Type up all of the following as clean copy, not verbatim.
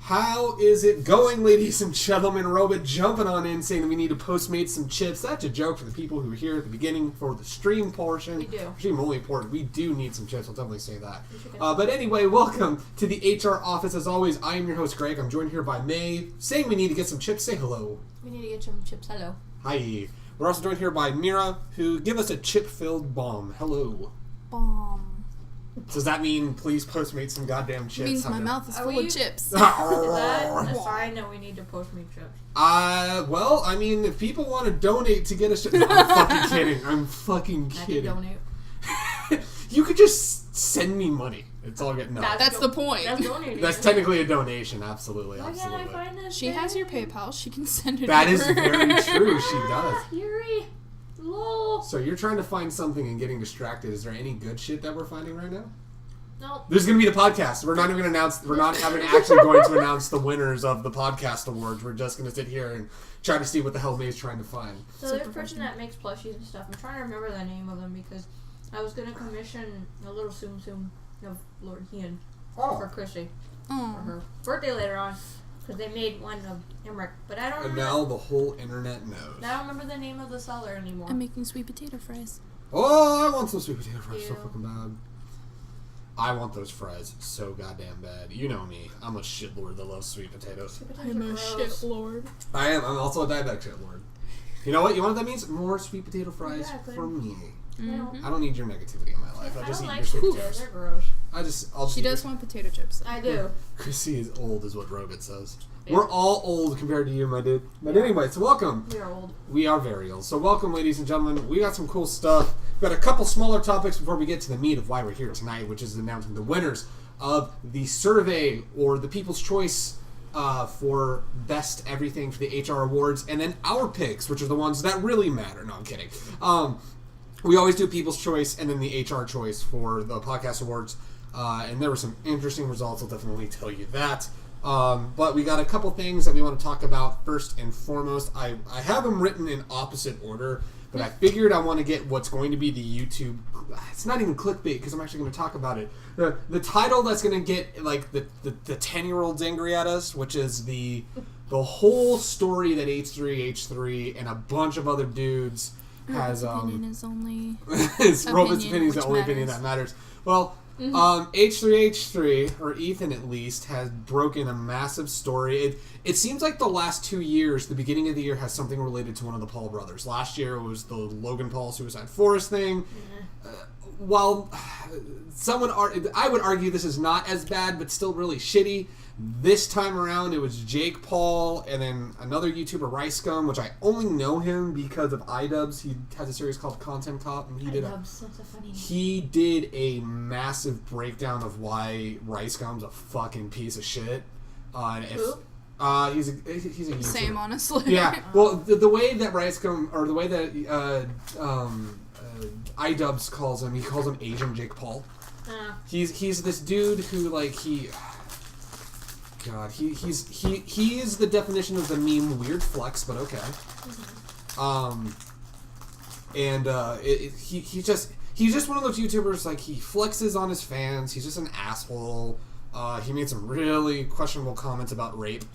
How is it going, ladies and gentlemen? Robot jumping on in saying that we need to Postmate some chips. That's a joke for the people who are here at the beginning for the stream portion. We do. Stream only important. We do need some chips. I'll definitely say that. But anyway, welcome to the HR office. As always, I am your host, Greg. I'm joined here by May. Saying we need to get some chips. Say hello. We need to get some chips. Hello. Hi. We're also joined here by Mira, who give us a chip-filled bomb. Hello. Bomb. Does that mean please Postmate some goddamn chips? It means my mouth is full of chips. Is that a sign that we need to Postmate chips? Well, I mean, if people want to donate to get us... No, I'm fucking kidding. I'm fucking kidding. I can donate. You could just send me money. It's all good. No. That's the point. That's donating. That's technically a donation. Absolutely. Why can't I find this? She has your PayPal. She can send it That over. is very true. She does. Yuri. Lol. So you're trying to find something and getting distracted. Is there any good shit that we're finding right now? No. There's going to be the podcast. We're not even going to announce... We're not even actually going to announce the winners of the podcast awards. We're just going to sit here and try to see what the hell May's trying to find. So there's a person that makes plushies and stuff. I'm trying to remember the name of them because I was going to commission a little Tsum Tsum of Lord Hien for Chrissy for her birthday later on because they made one of Emmerich. But I don't remember. And now the whole internet knows. I don't remember the name of the seller anymore. I'm making sweet potato fries. Oh, I want some sweet potato fries so Ew. fucking bad. I want those fries so goddamn bad. You know me. I'm a shitlord that loves sweet potatoes. I'm a shit lord. I am. I'm also a diabetic shitlord. You know what? You know what that means? More sweet potato fries for me. Mm-hmm. I don't need your negativity in my life. I just don't eat like your sweet potatoes. potatoes. They're gross. I'll just She eat does your- want potato chips. Though. I do. Chrissy is old, is what Rogat says. Yeah. We're all old compared to you, my dude. But anyway, so welcome. We are old. We are very old. So welcome, ladies and gentlemen. We got some cool stuff. We've got a couple smaller topics before we get to the meat of why we're here tonight, which is announcing the winners of the survey or the People's Choice for best everything for the HR awards, and then our picks, which are the ones that really matter. No, I'm kidding. We always do People's Choice and then the HR Choice for the podcast awards, and there were some interesting results. I'll definitely tell you that. But we got a couple things that we want to talk about. First and foremost, I have them written in opposite order, but I figured I want to get what's going to be the YouTube. It's not even clickbait because I'm actually going to talk about it. The title that's going to get like the 10-year-olds angry at us, which is the whole story that H3H3 and a bunch of other dudes has. Opinion is only. Robot's opinion is the which only opinion that matters. Well. H3H3, or Ethan at least, has broken a massive story. It seems like the last 2 years, the beginning of the year, has something related to one of the Paul brothers. Last year it was the Logan Paul Suicide Forest thing. While I would argue this is not as bad, but still really shitty. This time around, it was Jake Paul and then another YouTuber, Ricegum, which I only know him because of iDubbbz. He has a series called Content Cop, and he did a massive breakdown of why Ricegum's a fucking piece of shit. He's a YouTuber. Same, honestly. Yeah. Well, the way that Ricegum, or the way that iDubbbz calls him, he calls him Asian Jake Paul. He's this dude who God, he is the definition of the meme weird flex, but okay. He's just one of those YouTubers, like, he flexes on his fans. He's just an asshole. He made some really questionable comments about rape.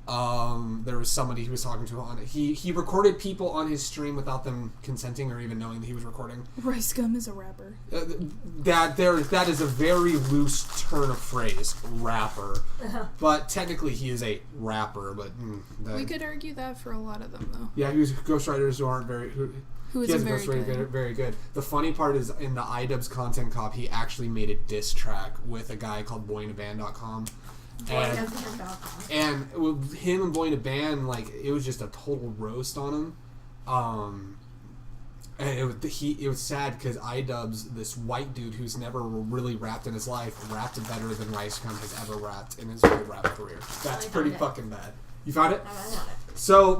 There was somebody he was talking to on it. He recorded people on his stream without them consenting or even knowing that he was recording. Ricegum is a rapper. That is a very loose turn of phrase, rapper. But technically he is a rapper. But we could argue that for a lot of them, though. Yeah, he was ghostwriters who aren't very... Who isn't very good. The funny part is in the iDubbbz Content Cop, he actually made a diss track with a guy called boyinaband.com. And with him and Boy in a Band, like, it was just a total roast on him. And it was sad because iDubbbz, this white dude who's never really rapped in his life, rapped better than Ricegum has ever rapped in his whole rap career. That's pretty fucking bad. You found it? I found it. So,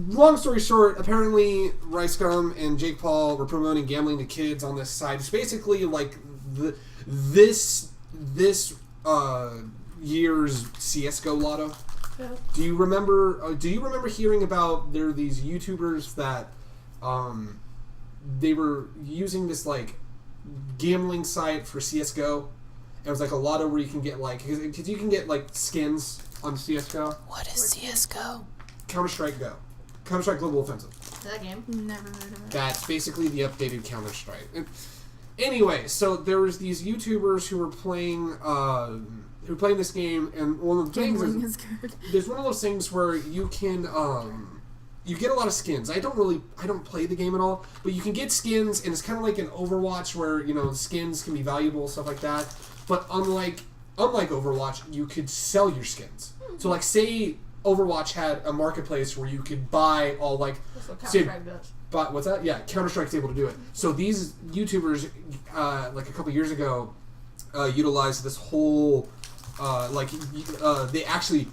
long story short, apparently Ricegum and Jake Paul were promoting gambling to kids on this side. It's basically like this year's CS:GO lotto. Yeah. Do you remember hearing about there are these YouTubers that they were using this like gambling site for CS:GO? It was like a lotto where you can get like, because you can get like skins on CS:GO? What is CS:GO? Counter-Strike Go. Counter-Strike Global Offensive. That game? Never heard of it. That's basically the updated Counter-Strike. Anyway, so there was these YouTubers who were playing this game, and one of the things is there's one of those things where you can you get a lot of skins. I don't play the game at all, but you can get skins, and it's kind of like an Overwatch where, you know, skins can be valuable, stuff like that. But unlike Overwatch, you could sell your skins. So like, say Overwatch had a marketplace where you could buy all, like, that's what Counter-Strike does. But what's that? Yeah, Counter-Strike's able to do it. So these YouTubers, like a couple years ago, utilized this whole, they actually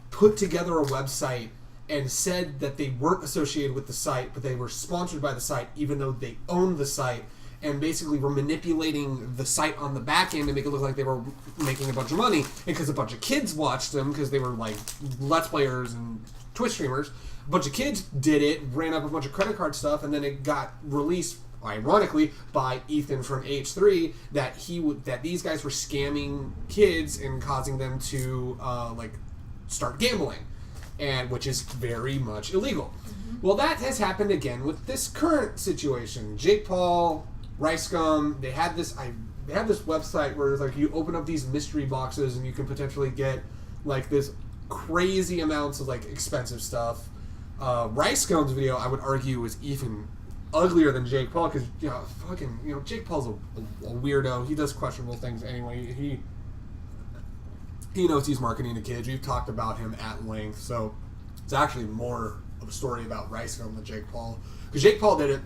put together a website and said that they weren't associated with the site, but they were sponsored by the site, even though they owned the site, and basically were manipulating the site on the back end to make it look like they were making a bunch of money, because a bunch of kids watched them, because they were like Let's Players and Twitch streamers. A bunch of kids did it, ran up a bunch of credit card stuff, and then it got released, ironically, by Ethan from H3 that these guys were scamming kids and causing them to start gambling, and which is very much illegal. Mm-hmm. Well, that has happened again with this current situation. Jake Paul, Ricegum, they had this website where it's like you open up these mystery boxes and you can potentially get like this crazy amounts of like expensive stuff. Ricegum's video, I would argue, is even uglier than Jake Paul, because Jake Paul's a weirdo. He does questionable things anyway. He knows he's marketing to kids. We've talked about him at length, so it's actually more of a story about Ricegum than Jake Paul, because Jake Paul did it.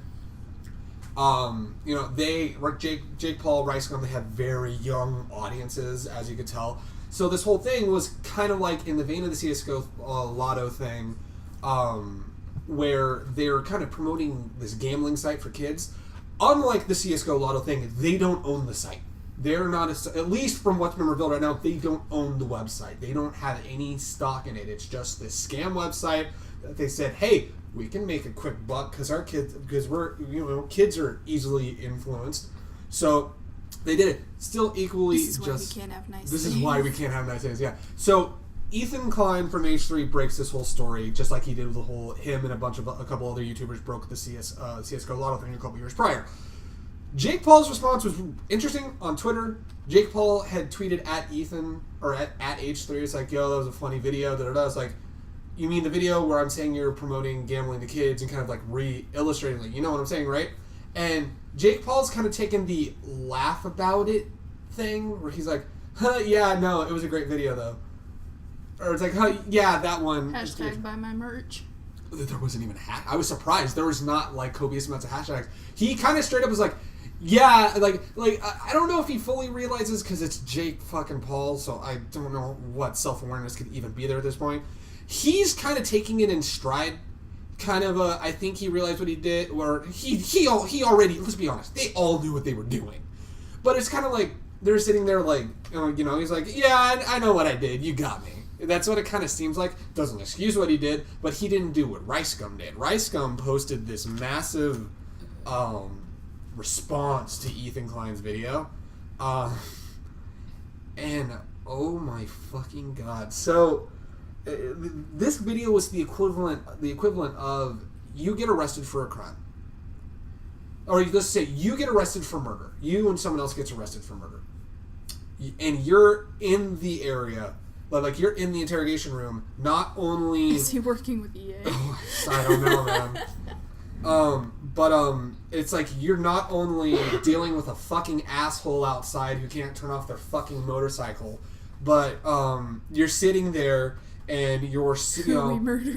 Jake Paul, Ricegum, they had very young audiences, as you could tell. So this whole thing was kind of like in the vein of the CSGO Lotto thing, where they're kind of promoting this gambling site for kids. Unlike the CSGO Lotto thing, they don't own the site. They're not, at least from what's been revealed right now, they don't own the website. They don't have any stock in it. It's just this scam website that they said, hey, we can make a quick buck because kids are easily influenced. So they did it. Still equally this is why we can't have nice This things. is why we can't have nice things, yeah. So Ethan Klein from H3 breaks this whole story, just like he did with the whole, him and a couple other YouTubers broke the CSGO Lotto thing a couple years prior. Jake Paul's response was interesting on Twitter. Jake Paul had tweeted at Ethan, or at H3, it's like, yo, that was a funny video, da-da-da. It's like, you mean the video where I'm saying you're promoting gambling to kids and kind of like re-illustrating, like, you know what I'm saying, right? And Jake Paul's kind of taken the laugh about it thing, where he's like, yeah, no, it was a great video, though. Or it's like, yeah, that one. Hashtag buy my merch. There wasn't even I was surprised. There was not, like, copious amounts of hashtags. He kind of straight up was like, yeah, like I don't know if he fully realizes, because it's Jake fucking Paul, so I don't know what self-awareness could even be there at this point. He's kind of taking it in stride. Kind of I think he realized what he did, or he already, let's be honest, they all knew what they were doing. But it's kind of like, they're sitting there like, he's like, yeah, I know what I did, you got me. That's what it kind of seems like. Doesn't excuse what he did, but he didn't do what Ricegum did. Ricegum posted this massive response to Ethan Klein's video. And oh my fucking god. So this video was the equivalent of, you get arrested for a crime. Or let's say you get arrested for murder. You and someone else gets arrested for murder. And you're in the area, like you're in the interrogation room, not only... Is he working with EA? I don't know, man. But it's like you're not only dealing with a fucking asshole outside who can't turn off their fucking motorcycle, but you're sitting there and you're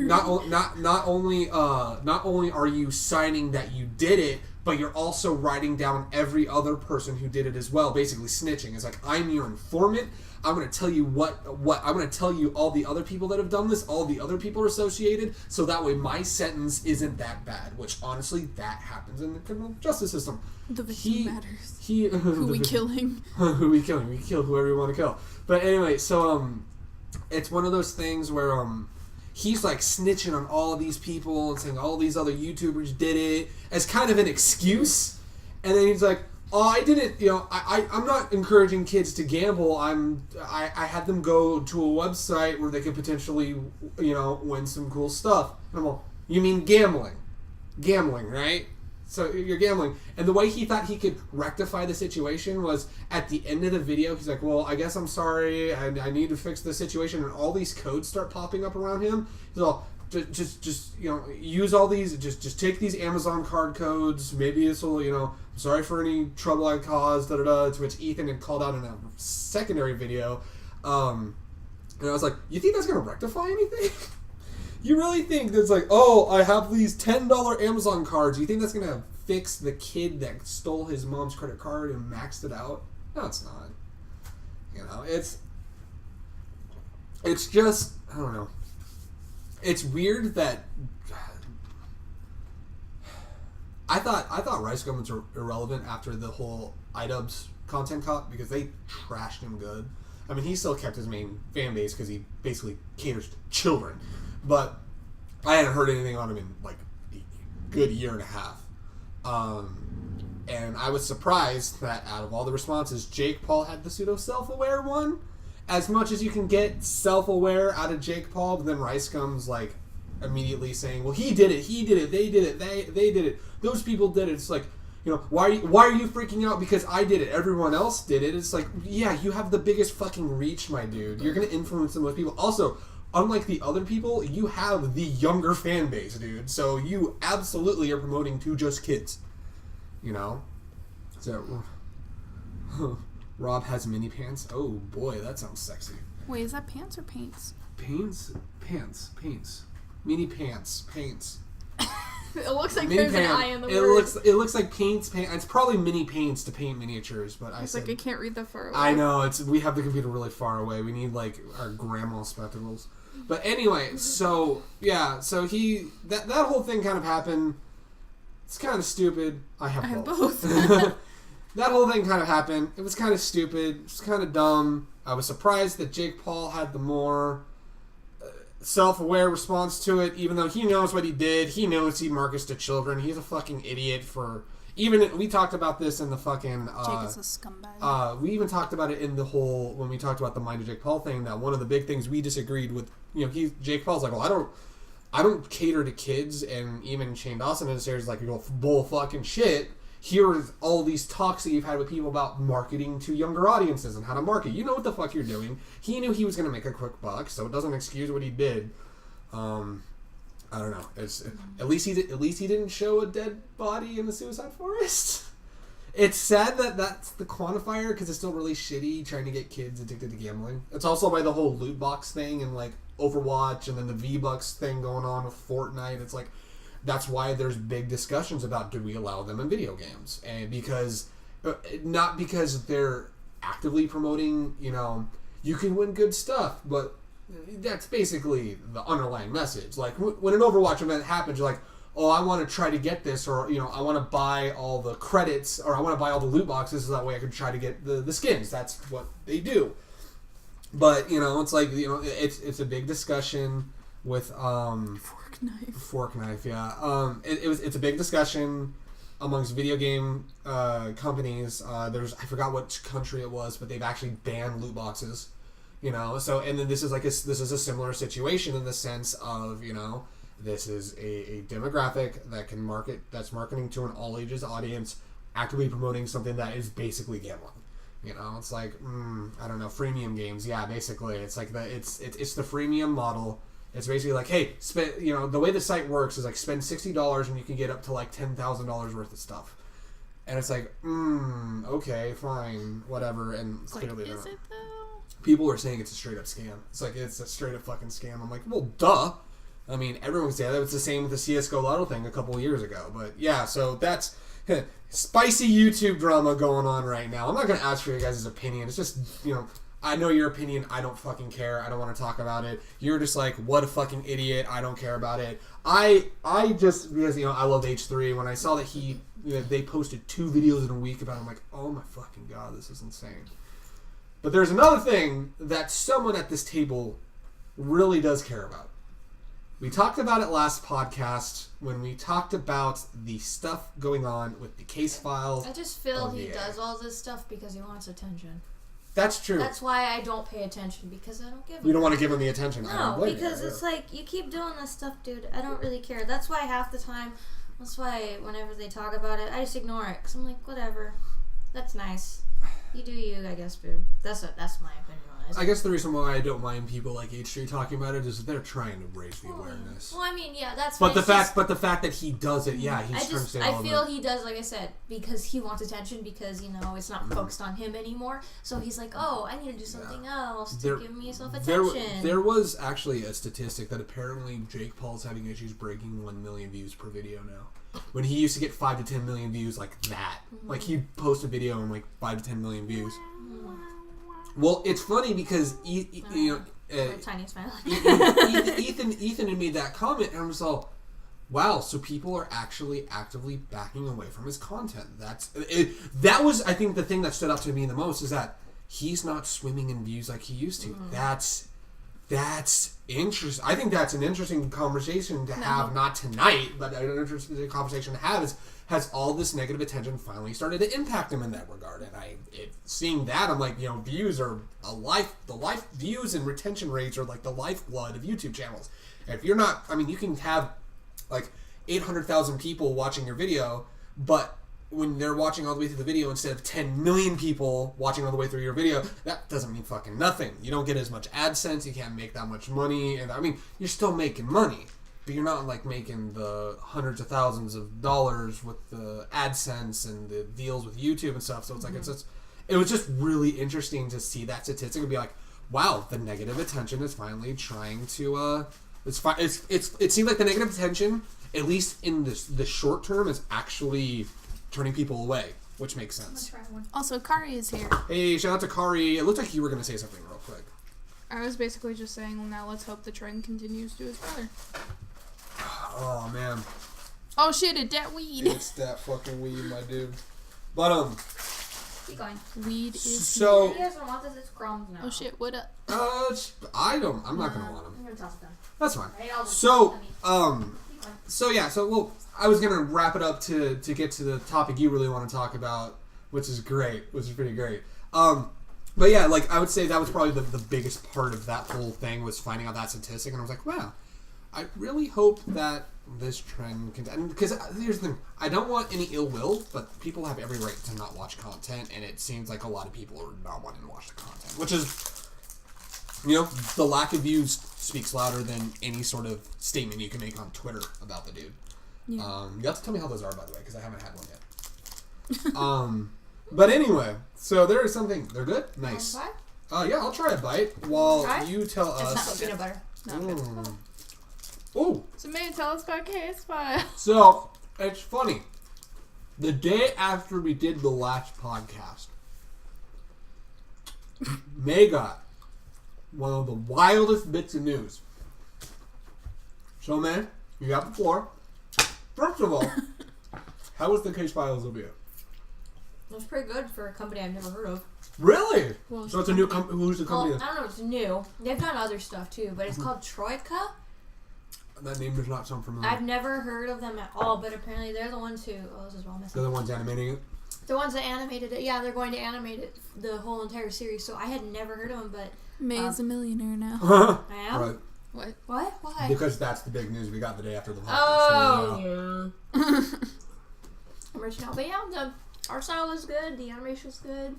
not only are you signing that you did it, but you're also writing down every other person who did it as well, basically snitching. It's like, I'm your informant. I'm going to tell you what I'm going to tell you all the other people that have done this, all the other people are associated, so that way my sentence isn't that bad, which honestly, that happens in the criminal justice system. The victim matters. Who we killing? Who we killing? We kill whoever we want to kill. But anyway, so it's one of those things where he's like snitching on all of these people and saying all these other YouTubers did it as kind of an excuse, and then he's like, I didn't, I'm not encouraging kids to gamble. I had them go to a website where they could potentially, win some cool stuff. And I'm like, you mean gambling? Gambling, right? So you're gambling. And the way he thought he could rectify the situation was at the end of the video, he's like, well, I guess I'm sorry. I need to fix the situation. And all these codes start popping up around him. He's all, just use all these, just take these Amazon card codes. Maybe this will, I'm sorry for any trouble I caused, to which Ethan had called out in a secondary video. And I was like, you think that's going to rectify anything? You really think that's like, oh, I have these $10 Amazon cards. You think that's going to fix the kid that stole his mom's credit card and maxed it out? No, it's not. It's just, I don't know. It's weird that I thought Ricegum was irrelevant after the whole iDubbbz content cop because they trashed him good. I mean, he still kept his main fan base because he basically caters to children. But I hadn't heard anything on him in like a good year and a half. And I was surprised that out of all the responses, Jake Paul had the pseudo self-aware one. As much as you can get self-aware out of Jake Paul, but then Ricegum's like immediately saying, well, he did it, they did it, they did it, those people did it. It's like, why are you freaking out because I did it? Everyone else did it. It's like, yeah, you have the biggest fucking reach, my dude. You're going to influence the most people. Also, unlike the other people, you have the younger fan base, dude. So you absolutely are promoting to just kids. So, Rob has mini pants. Oh boy, that sounds sexy. Wait, is that pants or paints? Paints. Mini paints. It looks like mini there's an eye in the it word. It looks like paints. It's probably mini paints to paint miniatures, but It's like I can't read that far away. I know, we have the computer really far away. We need like our grandma spectacles. But anyway, so he that whole thing kind of happened. It's kind of stupid. I have both. That whole thing kind of happened. It was kind of stupid. It was kind of dumb. I was surprised that Jake Paul had the more self-aware response to it, even though he knows what he did. He knows he markets to children. He's a fucking idiot for... we talked about this in the fucking... Jake is a scumbag. We even talked about it in the whole... When we talked about the Mind of Jake Paul thing, that one of the big things we disagreed with... Jake Paul's like, well, I don't cater to kids, and even Shane Dawson in the series is like, bull fucking shit. Here's all these talks that you've had with people about marketing to younger audiences and how to market. You know what the fuck you're doing. He knew he was going to make a quick buck, so it doesn't excuse what he did. I don't know. At least he didn't show a dead body in the suicide forest. It's sad that that's the quantifier because it's still really shitty trying to get kids addicted to gambling. It's also by the whole loot box thing and like Overwatch and then the V-Bucks thing going on with Fortnite. It's like... That's why there's big discussions about do we allow them in video games. And because, not because they're actively promoting, you can win good stuff, but that's basically the underlying message. Like, when an Overwatch event happens, you're like, oh, I want to try to get this, or, I want to buy all the credits, or I want to buy all the loot boxes so that way I can try to get the skins. That's what they do. But, it's like, it's a big discussion with, Fork knife, yeah. It's a big discussion amongst video game companies. I forgot which country it was, but they've actually banned loot boxes. So and then this is a similar situation in the sense of this is a demographic that's marketing to an all ages audience, actively promoting something that is basically gambling. It's like I don't know, freemium games. Yeah, basically, it's like it's the freemium model. It's basically like, hey, spend, the way the site works is like spend $60 and you can get up to like $10,000 worth of stuff. And it's like, okay, fine, whatever. And clearly is it though? People are saying it's a straight up scam. It's like, it's a straight up fucking scam. I'm like, well, duh. I mean, everyone's saying that. It's the same with the CSGO Lotto thing a couple of years ago. But yeah, so that's spicy YouTube drama going on right now. I'm not going to ask for your guys' opinion. It's just, I know your opinion. I don't fucking care. I don't want to talk about it. You're just like, what a fucking idiot. I don't care about it. I just, because, I love H3. When I saw that they posted 2 videos in a week about it, I'm like, oh my fucking God, this is insane. But there's another thing that someone at this table really does care about. We talked about it last podcast when we talked about the stuff going on with the case files. I just feel he does all this stuff because he wants attention. That's true. That's why I don't pay attention, because I don't give him. You don't want to give him the attention. No, because it's like, you keep doing this stuff, dude. I don't really care. That's why half the time, that's why whenever they talk about it, I just ignore it. Because I'm like, whatever. That's nice. You do you, I guess, boo. That's my opinion on it. I guess the reason why I don't mind people like H3 talking about it is that they're trying to raise the awareness. Well, I mean, yeah, that's. But the fact that he does it, yeah, he's trying to say. I feel he does, like I said, because he wants attention. Because it's not focused on him anymore. So he's like, oh, I need to do something else to give myself attention. There was actually a statistic that apparently Jake Paul's having issues breaking 1 million views per video now. When he used to get 5 to 10 million views like that, like he'd post a video and like 5 to 10 million views. Well, it's funny because tiny smile. Ethan had made that comment, and I was all, wow, so people are actually actively backing away from his content. That was, I think, the thing that stood out to me the most is that he's not swimming in views like he used to. Mm-hmm. That's interesting. I think that's an interesting conversation to have, not tonight, but an interesting conversation to have has all this negative attention finally started to impact him in that regard. And seeing that, I'm like, views are the views and retention rates are like the lifeblood of YouTube channels. And if you're not, you can have like 800,000 people watching your video, but when they're watching all the way through the video instead of 10 million people watching all the way through your video, that doesn't mean fucking nothing. You don't get as much AdSense, you can't make that much money, and you're still making money, but you're not like making the hundreds of thousands of dollars with the AdSense and the deals with YouTube and stuff. So it's like, it was just really interesting to see that statistic and be like, wow, the negative attention is finally trying to, it seems like the negative attention, at least in the short term, is actually turning people away, which makes sense. Also, Kari is here. Hey, shout out to Kari. It looked like you were going to say something real quick. I was basically just saying, well, now let's hope the trend continues to his brother. Oh, man. Oh, shit, it's that weed. It's that fucking weed, my dude. But, keep going. Weed is so. You guys don't want this? It's crumbs now. Oh, shit, what up? I'm not going to want them. I'm going to toss them. That's fine. Right, I was going to wrap it up to get to the topic you really want to talk about, which is pretty great. But yeah, like, I would say that was probably the biggest part of that whole thing was finding out that statistic, and I was like, wow, I really hope that this trend can, because here's the thing, I don't want any ill will, but people have every right to not watch content, and it seems like a lot of people are not wanting to watch the content, which is, the lack of views speaks louder than any sort of statement you can make on Twitter about the dude. Yeah. You have to tell me how those are, by the way, because I haven't had one yet. But anyway, so there is something. They're good? Nice. Yeah, I'll try a bite while you tell us. It's not peanut butter. No. Oh. So, May, tell us about Case File. So, it's funny. The day after we did the last podcast, May got one of the wildest bits of news. So, man, you got the floor. First of all, how was the Case Files of you? It was pretty good for a company I've never heard of. Really? Well, so it's a new company. Who's the company? Well, I don't know. It's new. They've done other stuff too, but it's called Troika. That name does not sound familiar. I've never heard of them at all, but apparently they're the ones who. Oh, this is wrong. They're the ones animating it. The ones that animated it. Yeah, they're going to animate it, the whole entire series. So I had never heard of them, but May's a millionaire now. I am. Right. What? Why? Because that's the big news we got the day after the podcast. Oh, yeah. I'm rich now. But yeah, the art style was good. The animation was good.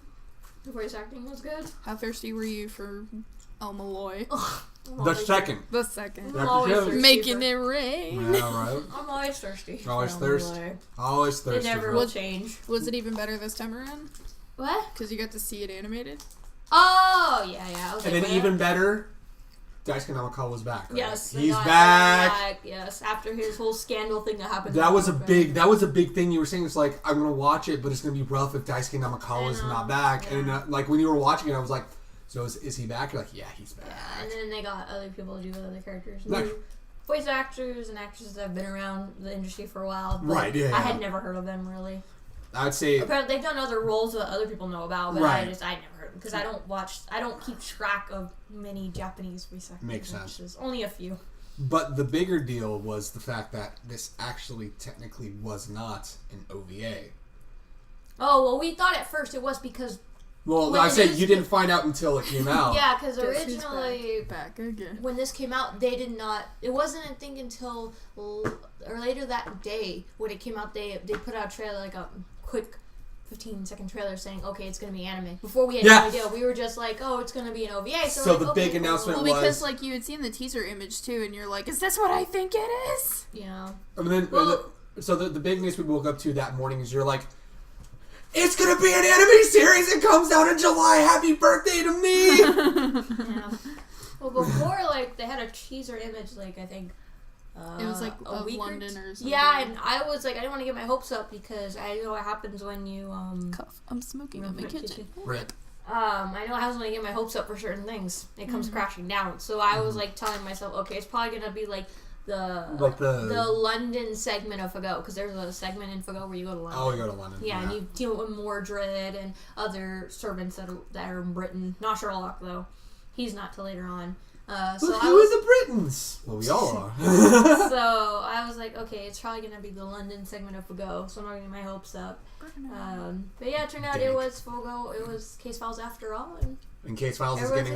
The voice acting was good. How thirsty were you for El Malloy? The second. I'm always thirsty. Making it rain. Yeah, right. I'm always thirsty. Always thirsty. Always thirsty. It never will change. Was it even better this time around? What? Because you got to see it animated? Oh, yeah. And then even better, Daisuke Namikawa was back. Right? Yes, he's back. Yes, after his whole scandal thing that happened. That was a big thing you were saying. It's like, I'm gonna watch it, but it's gonna be rough if Daisuke Namikawa is not back. Yeah. And like when you were watching it, I was like, so is he back? You're like, yeah, he's back. Yeah, and then they got other people to do other characters. Nice. New voice actors and actresses that have been around the industry for a while. But right. Yeah. I had never heard of them really. I'd say apparently they've done other roles that other people know about, but right. I never heard them because I don't keep track of many Japanese voice actors. Makes sense. Only a few. But the bigger deal was the fact that this actually technically was not an OVA. Oh, well, we thought at first it was because... Well, I said you didn't find out until it came out. Yeah, because originally... Back again. When this came out, they did not... It wasn't, I think, until... Or later that day, when it came out, they put out a trailer, like a quick 15-second trailer saying, okay, it's going to be anime. Before we had no idea. We were just like, oh, it's going to be an OVA. So the big announcement was... Well, because, like, you had seen the teaser image, too, and you're like, is this what I think it is? Yeah. And then, so the big news we woke up to that morning is you're like, it's going to be an anime series. It comes out in July. Happy birthday to me. Yeah. Well, before, like, they had a teaser image, like, I think... it was like a week London or something. Yeah, and I was like, I didn't want to get my hopes up because I know what happens when you Cuff. I'm smoking in my kitchen. Rip. I know I was going to get my hopes up for certain things. It comes crashing down. So I was like telling myself, okay, it's probably going to be like the London segment of Fago, because there's a segment in Fago where you go to London. Oh, you go to London. Yeah, and you deal with Mordred and other servants that are in Britain. Not Sherlock though. He's not till later on. So who are the Britons? Well, we all are. So I was like, okay, it's probably gonna be the London segment of Fago, so I'm not getting my hopes up. But yeah, it turned out it was Fago. It was Case Files after all, and Case Files is getting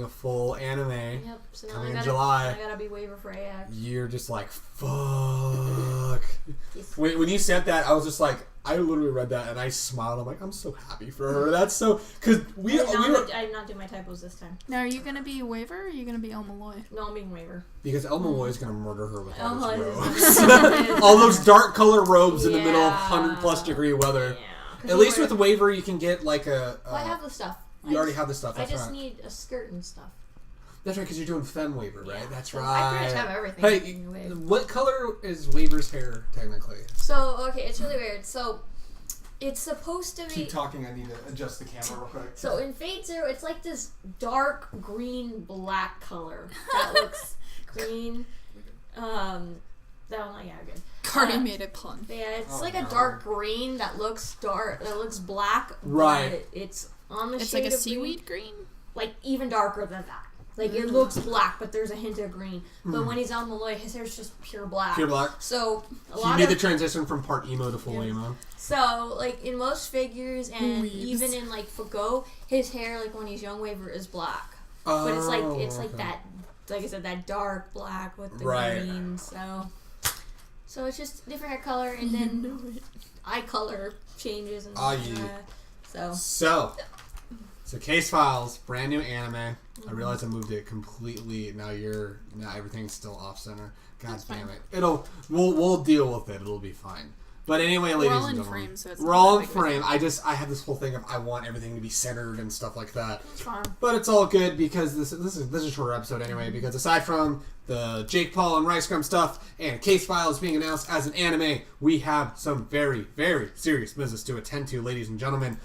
a full anime. Yep. So now coming in July. I gotta be waiver for AX. You're just like, fuck. When you said that, I was just like, I literally read that and I smiled. I'm like, I'm so happy for her. That's so, because I did not do my typos this time. Now, are you gonna be waiver or are you gonna be El Malloy? No, I'm being waiver. Because El Malloy is gonna murder her with all those Malloy robes, all those dark color robes in the middle of 100+ degree weather. Yeah. At least with waiver, you can get like a. Well, I have the stuff. You already have the stuff. I just need a skirt and stuff. That's right, because you're doing Femme Waiver, right? That's right. I pretty much have everything. Hey, what color is Waver's hair, technically? So, okay, it's really weird. So, it's supposed to be... Keep talking, I need to adjust the camera real quick. So, in Fate Zero, it's like this dark green-black color that looks green. Good. Cardi made a pun. Yeah, it's a dark green that looks black. Right. But it's on the It's shade like a of seaweed green? Like, even darker than that. Like, it looks black, but there's a hint of green. But when he's El Malloy, his hair's just pure black. Pure black. So, he made the transition from part emo to full emo. So, like, in most figures, and even in, like, Fago, his hair, like, when he's young Waver, is black. Oh, but it's like that, like I said, that dark black with the green, So it's just different hair color, and then eye color changes, and So Case Files, brand new anime. I realize I moved it completely. Now everything's still off center. God damn it! We'll deal with it. It'll be fine. But anyway, ladies and gentlemen, we're all in frame. I have this whole thing of I want everything to be centered and stuff like that. It's fine. But it's all good because this is a shorter episode anyway. Because aside from the Jake Paul and Ricegum stuff and Case Files being announced as an anime, we have some very, very serious business to attend to, ladies and gentlemen.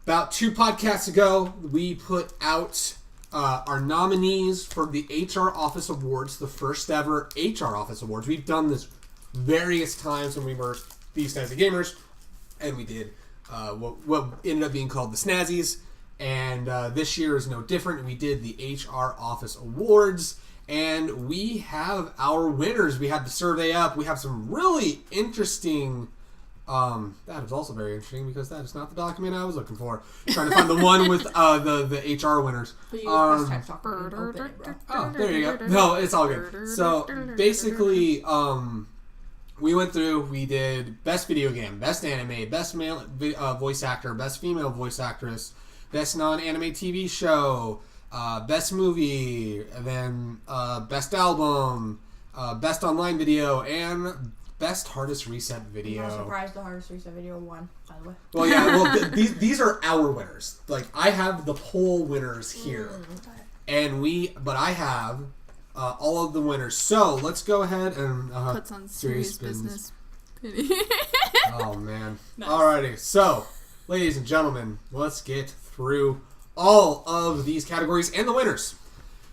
About 2 podcasts ago, we put out our nominees for the HR Office Awards, the first ever HR Office Awards. We've done this various times when we were These Snazzy Gamers, and we did what ended up being called the Snazzies, and this year is no different. We did the HR Office Awards, and we have our winners. We had the survey up. We have some really interesting... that is also very interesting because that is not the document I was looking for. Trying to find the one with the HR winners. Oh, there you go. No, it's all good. So basically, we went through. We did best video game, best anime, best male voice actor, best female voice actress, best non-anime TV show, best movie, and then best album, best online video, and best hardest reset video. I'm not surprised the hardest reset video won, by the way. Well, yeah. Well, these are our winners. Like, I have the poll winners here, but I have all of the winners. So let's go ahead and puts on serious business. Pity. Oh man. Nice. Alrighty. So, ladies and gentlemen, let's get through all of these categories and the winners.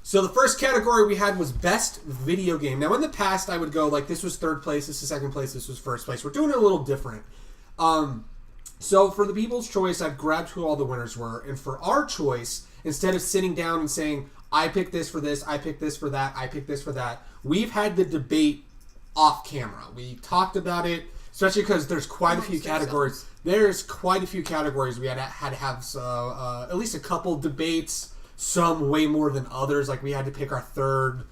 So the first category we had was best video game. Now in the past I would go like this was third place, this is second place, this was first place. We're doing it a little different. So for the people's choice, I've grabbed who all the winners were, and for our choice, instead of sitting down and saying I picked this for this, I picked this for that, I picked this for that. We've had the debate off camera. We talked about it, especially because there's quite a few categories. There's quite a few categories we had to have at least a couple debates, some way more than others. Like we had to pick our third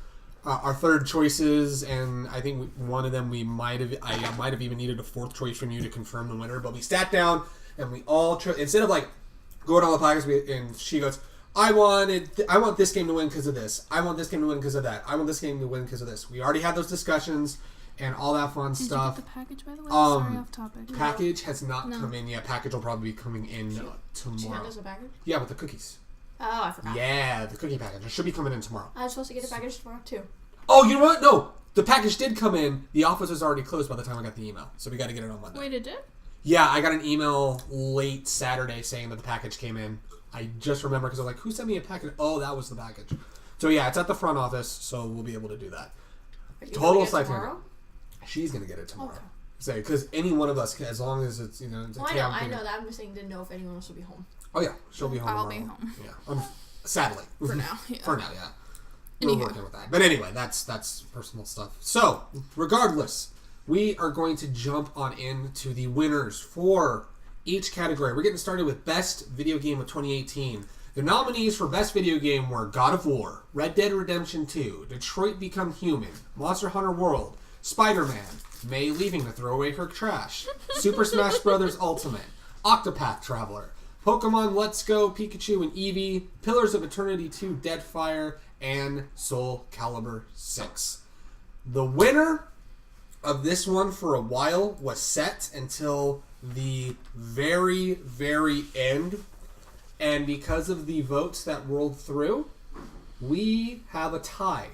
choices, and I think one of them I might have even needed a fourth choice from you to confirm the winner. But we sat down and we all instead of like going on the podcast, and she goes, I want this game to win because of this. I want this game to win because of that. I want this game to win because of this. We already had those discussions and all that fun stuff. Did you get the package, by the way? Sorry, off topic. Package has not come in yet. Package will probably be coming in tomorrow. She had us a package? Yeah, with the cookies. Oh, I forgot. Yeah, the cookie package. It should be coming in tomorrow. I was supposed to get a package tomorrow, too. Oh, you know what? No. The package did come in. The office was already closed by the time I got the email. So we got to get it on Monday. Wait, it did? Yeah, I got an email late Saturday saying that the package came in. I just remember because I was like, who sent me a package? Oh, that was the package. So yeah, it's at the front office, so we'll be able to do that. Total excitement. She's going to get it tomorrow. Okay. Say, because any one of us, as long as it's, it's well, I know that. I'm just saying, didn't know if anyone else will be home. Oh, yeah. She'll be home I'll tomorrow. be home. Yeah. Sadly. For now, yeah. For now, yeah. We're working with that. But anyway, that's personal stuff. So, regardless, we are going to jump on into the winners for each category. We're getting started with Best Video Game of 2018. The nominees for Best Video Game were God of War, Red Dead Redemption 2, Detroit Become Human, Monster Hunter World, Spider-Man, May leaving to throw away her trash, Super Smash Bros. Ultimate, Octopath Traveler, Pokemon Let's Go, Pikachu and Eevee, Pillars of Eternity 2, Deadfire, and Soul Calibur 6. The winner of this one for a while was set until the very, very end. And because of the votes that rolled through, we have a tie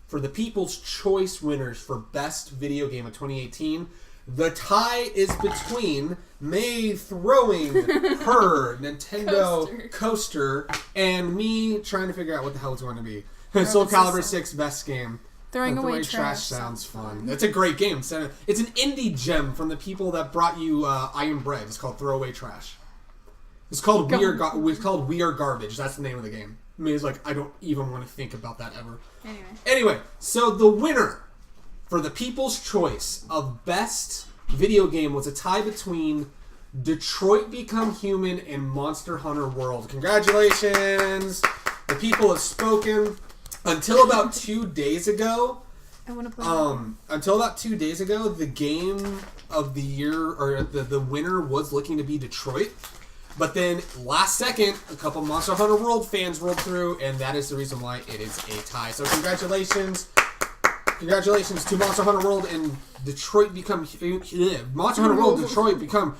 for the People's Choice winners for Best Video Game of 2018. The tie is between May throwing her Nintendo coaster and me trying to figure out what the hell it's going to be. Soul Calibur 6 Best Game. Throwing away trash sounds fun. It's a great game. It's an indie gem from the people that brought you Iron Bread. It's called Throw Away Trash. It's called We Are Garbage. That's the name of the game. I mean, it's like, I don't even want to think about that ever. Anyway, so the winner for the People's Choice of Best Video Game was a tie between Detroit Become Human and Monster Hunter World. Congratulations! The people have spoken. Until about 2 days ago, the game of the year, or the winner was looking to be Detroit. But then last second, a couple Monster Hunter World fans rolled through, and that is the reason why it is a tie. So congratulations. Congratulations to Monster Hunter World and Detroit Become Monster Hunter World Detroit Become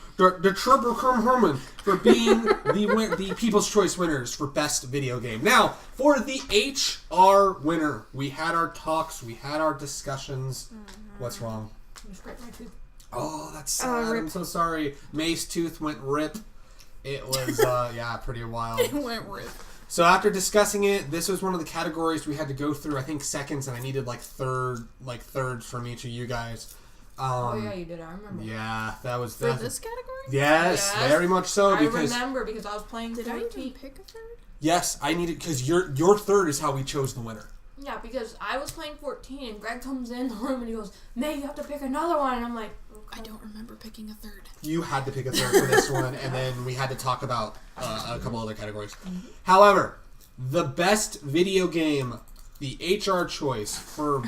Herman for being the People's Choice winners for Best Video Game. Now, for the HR winner, we had our talks, we had our discussions. What's wrong? You scraped my tooth. Oh, that's sad. I'm so sorry. May's tooth went rip. It was pretty wild. It went rip. So after discussing it, this was one of the categories we had to go through. I think seconds, and I needed thirds from each of you guys. Oh yeah, you did. I remember. Yeah, that was for this category. Yes, very much so. Because I remember because I was playing. Did I even pick a third? Yes, I needed because your third is how we chose the winner. Yeah, because I was playing 14, and Greg comes in the room and he goes, "May, you have to pick another one," and I'm like, I don't remember picking a third. You had to pick a third for this one, and then we had to talk about a couple other categories. Mm-hmm. However, the best video game, the HR choice for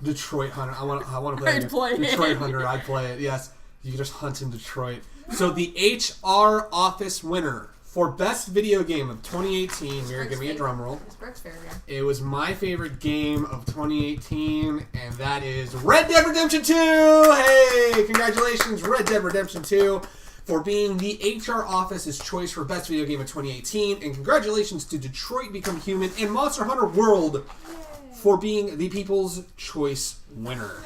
Detroit Hunter. I want to play, Detroit Hunter. I'd play it. Yes, you can just hunt in Detroit. So the HR Office winner for best video game of 2018. Mira, give me a drum roll. It's Brooke's favorite game. It was my favorite game of 2018, and that is Red Dead Redemption 2! Hey! Congratulations, Red Dead Redemption 2, for being the HR Office's choice for best video game of 2018, and congratulations to Detroit Become Human and Monster Hunter World for being the People's Choice winner.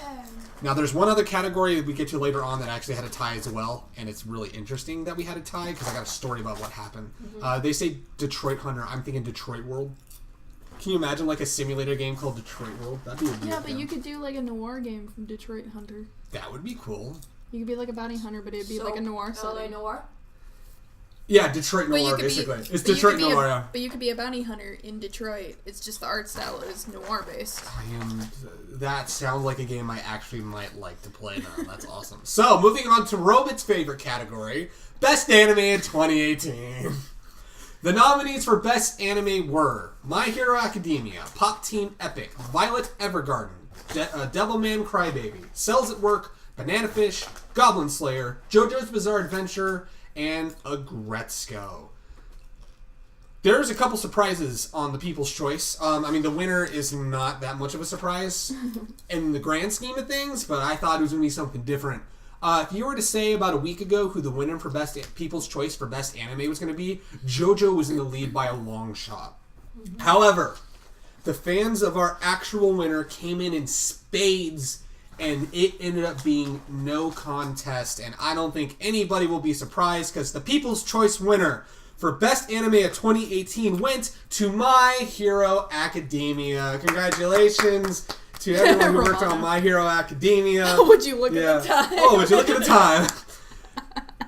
Now, there's one other category that we get to later on that actually had a tie as well, and it's really interesting that we had a tie because I got a story about what happened. Mm-hmm. They say Detroit Hunter. I'm thinking Detroit World. Can you imagine like a simulator game called Detroit World? That'd be a but you could do like a noir game from Detroit Hunter. That would be cool. You could be like a bounty hunter, but it'd be like a noir setting. LA Noir? Yeah, Detroit But you noir, could be- basically. It's but you Detroit could be noir, yeah. But you could be a bounty hunter in Detroit. It's just the art style is noir based. That sounds like a game I actually might like to play now. That's awesome. So, moving on to Robit's favorite category, Best Anime in 2018. The nominees for Best Anime were My Hero Academia, Pop Team Epic, Violet Evergarden, Devilman Crybaby, Cells at Work, Banana Fish, Goblin Slayer, JoJo's Bizarre Adventure, and Agretzko. There's a couple surprises on the People's Choice. The winner is not that much of a surprise in the grand scheme of things, but I thought it was going to be something different. If you were to say about a week ago who the winner for Best People's Choice for Best Anime was going to be, JoJo was in the lead by a long shot. Mm-hmm. However, the fans of our actual winner came in spades, and it ended up being no contest, and I don't think anybody will be surprised because the People's Choice winner for Best Anime of 2018 went to My Hero Academia. Congratulations to everyone who worked on My Hero Academia. Would you look at the time? Oh, would you look at the time?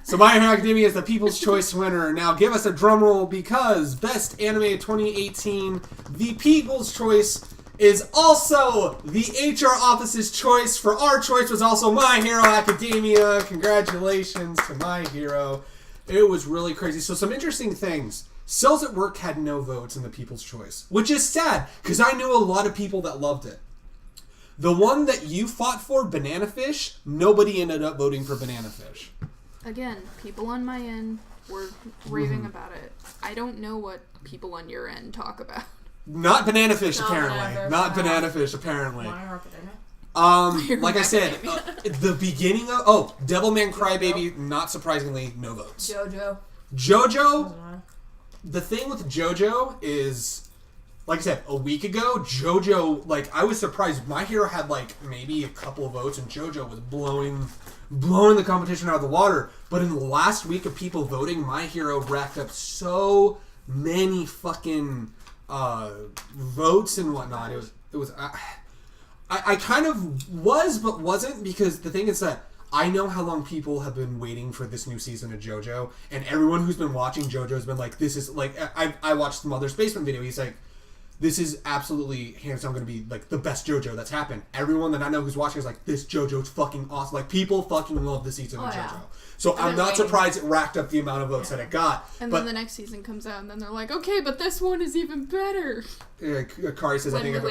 So My Hero Academia is the People's Choice winner. Now give us a drum roll because Best Anime of 2018, the People's Choice is also the HR office's choice. For our choice was also My Hero Academia. Congratulations to My Hero. It was really crazy. So some interesting things. Cells at Work had no votes in the People's Choice, which is sad because I knew a lot of people that loved it. The one that you fought for, Banana Fish, nobody ended up voting for Banana Fish. Again, people on my end were raving about it. I don't know what people on your end talk about. Not Banana Fish, apparently. Not Banana Fish, apparently. Like I said, the beginning of... Devilman Crybaby, not surprisingly, no votes. JoJo, the thing with JoJo is, like I said, a week ago, JoJo, I was surprised. My Hero had, maybe a couple of votes, and JoJo was blowing the competition out of the water. But in the last week of people voting, My Hero racked up so many fucking votes and whatnot. It was I kind of was, but wasn't, because the thing is that I know how long people have been waiting for this new season of JoJo, and everyone who's been watching JoJo has been like, this is, I watched the Mother's Basement video, he's like, this is absolutely, hands down, going to be, the best JoJo that's happened. Everyone that I know who's watching is like, this JoJo's fucking awesome. People fucking love this season of JoJo. So I'm not surprised it racked up the amount of votes that it got. And then the next season comes out, and then they're like, okay, but this one is even better. Kari says, I think of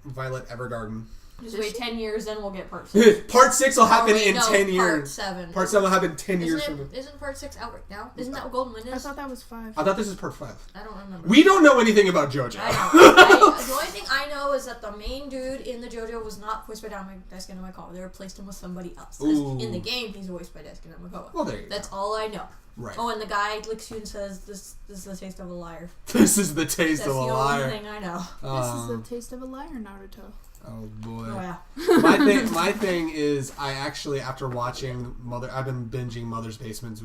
Violet Evergarden. Just wait 10 years, then we'll get part 6. Part 6 will happen in 10 years. Part 7. Part 7 will happen 10 years from now. Isn't part 6 out right now? Isn't that what Golden Wind is? I thought that was 5. I thought this is part 5. I don't remember. We don't know anything about JoJo. The only thing I know is that the main dude in the JoJo was not voiced by Daisuke Namikawa. They replaced him with somebody else. In the game, he's voiced by Daisuke Namikawa. Well, there you That's all I know. Right. Oh, and the guy licks you and says, this is the taste of a liar. This is the taste of a liar. That's the only thing I know. This is the taste of a liar, Naruto. Oh boy. Oh yeah. My thing is, I actually, after watching I've been binging Mother's Basement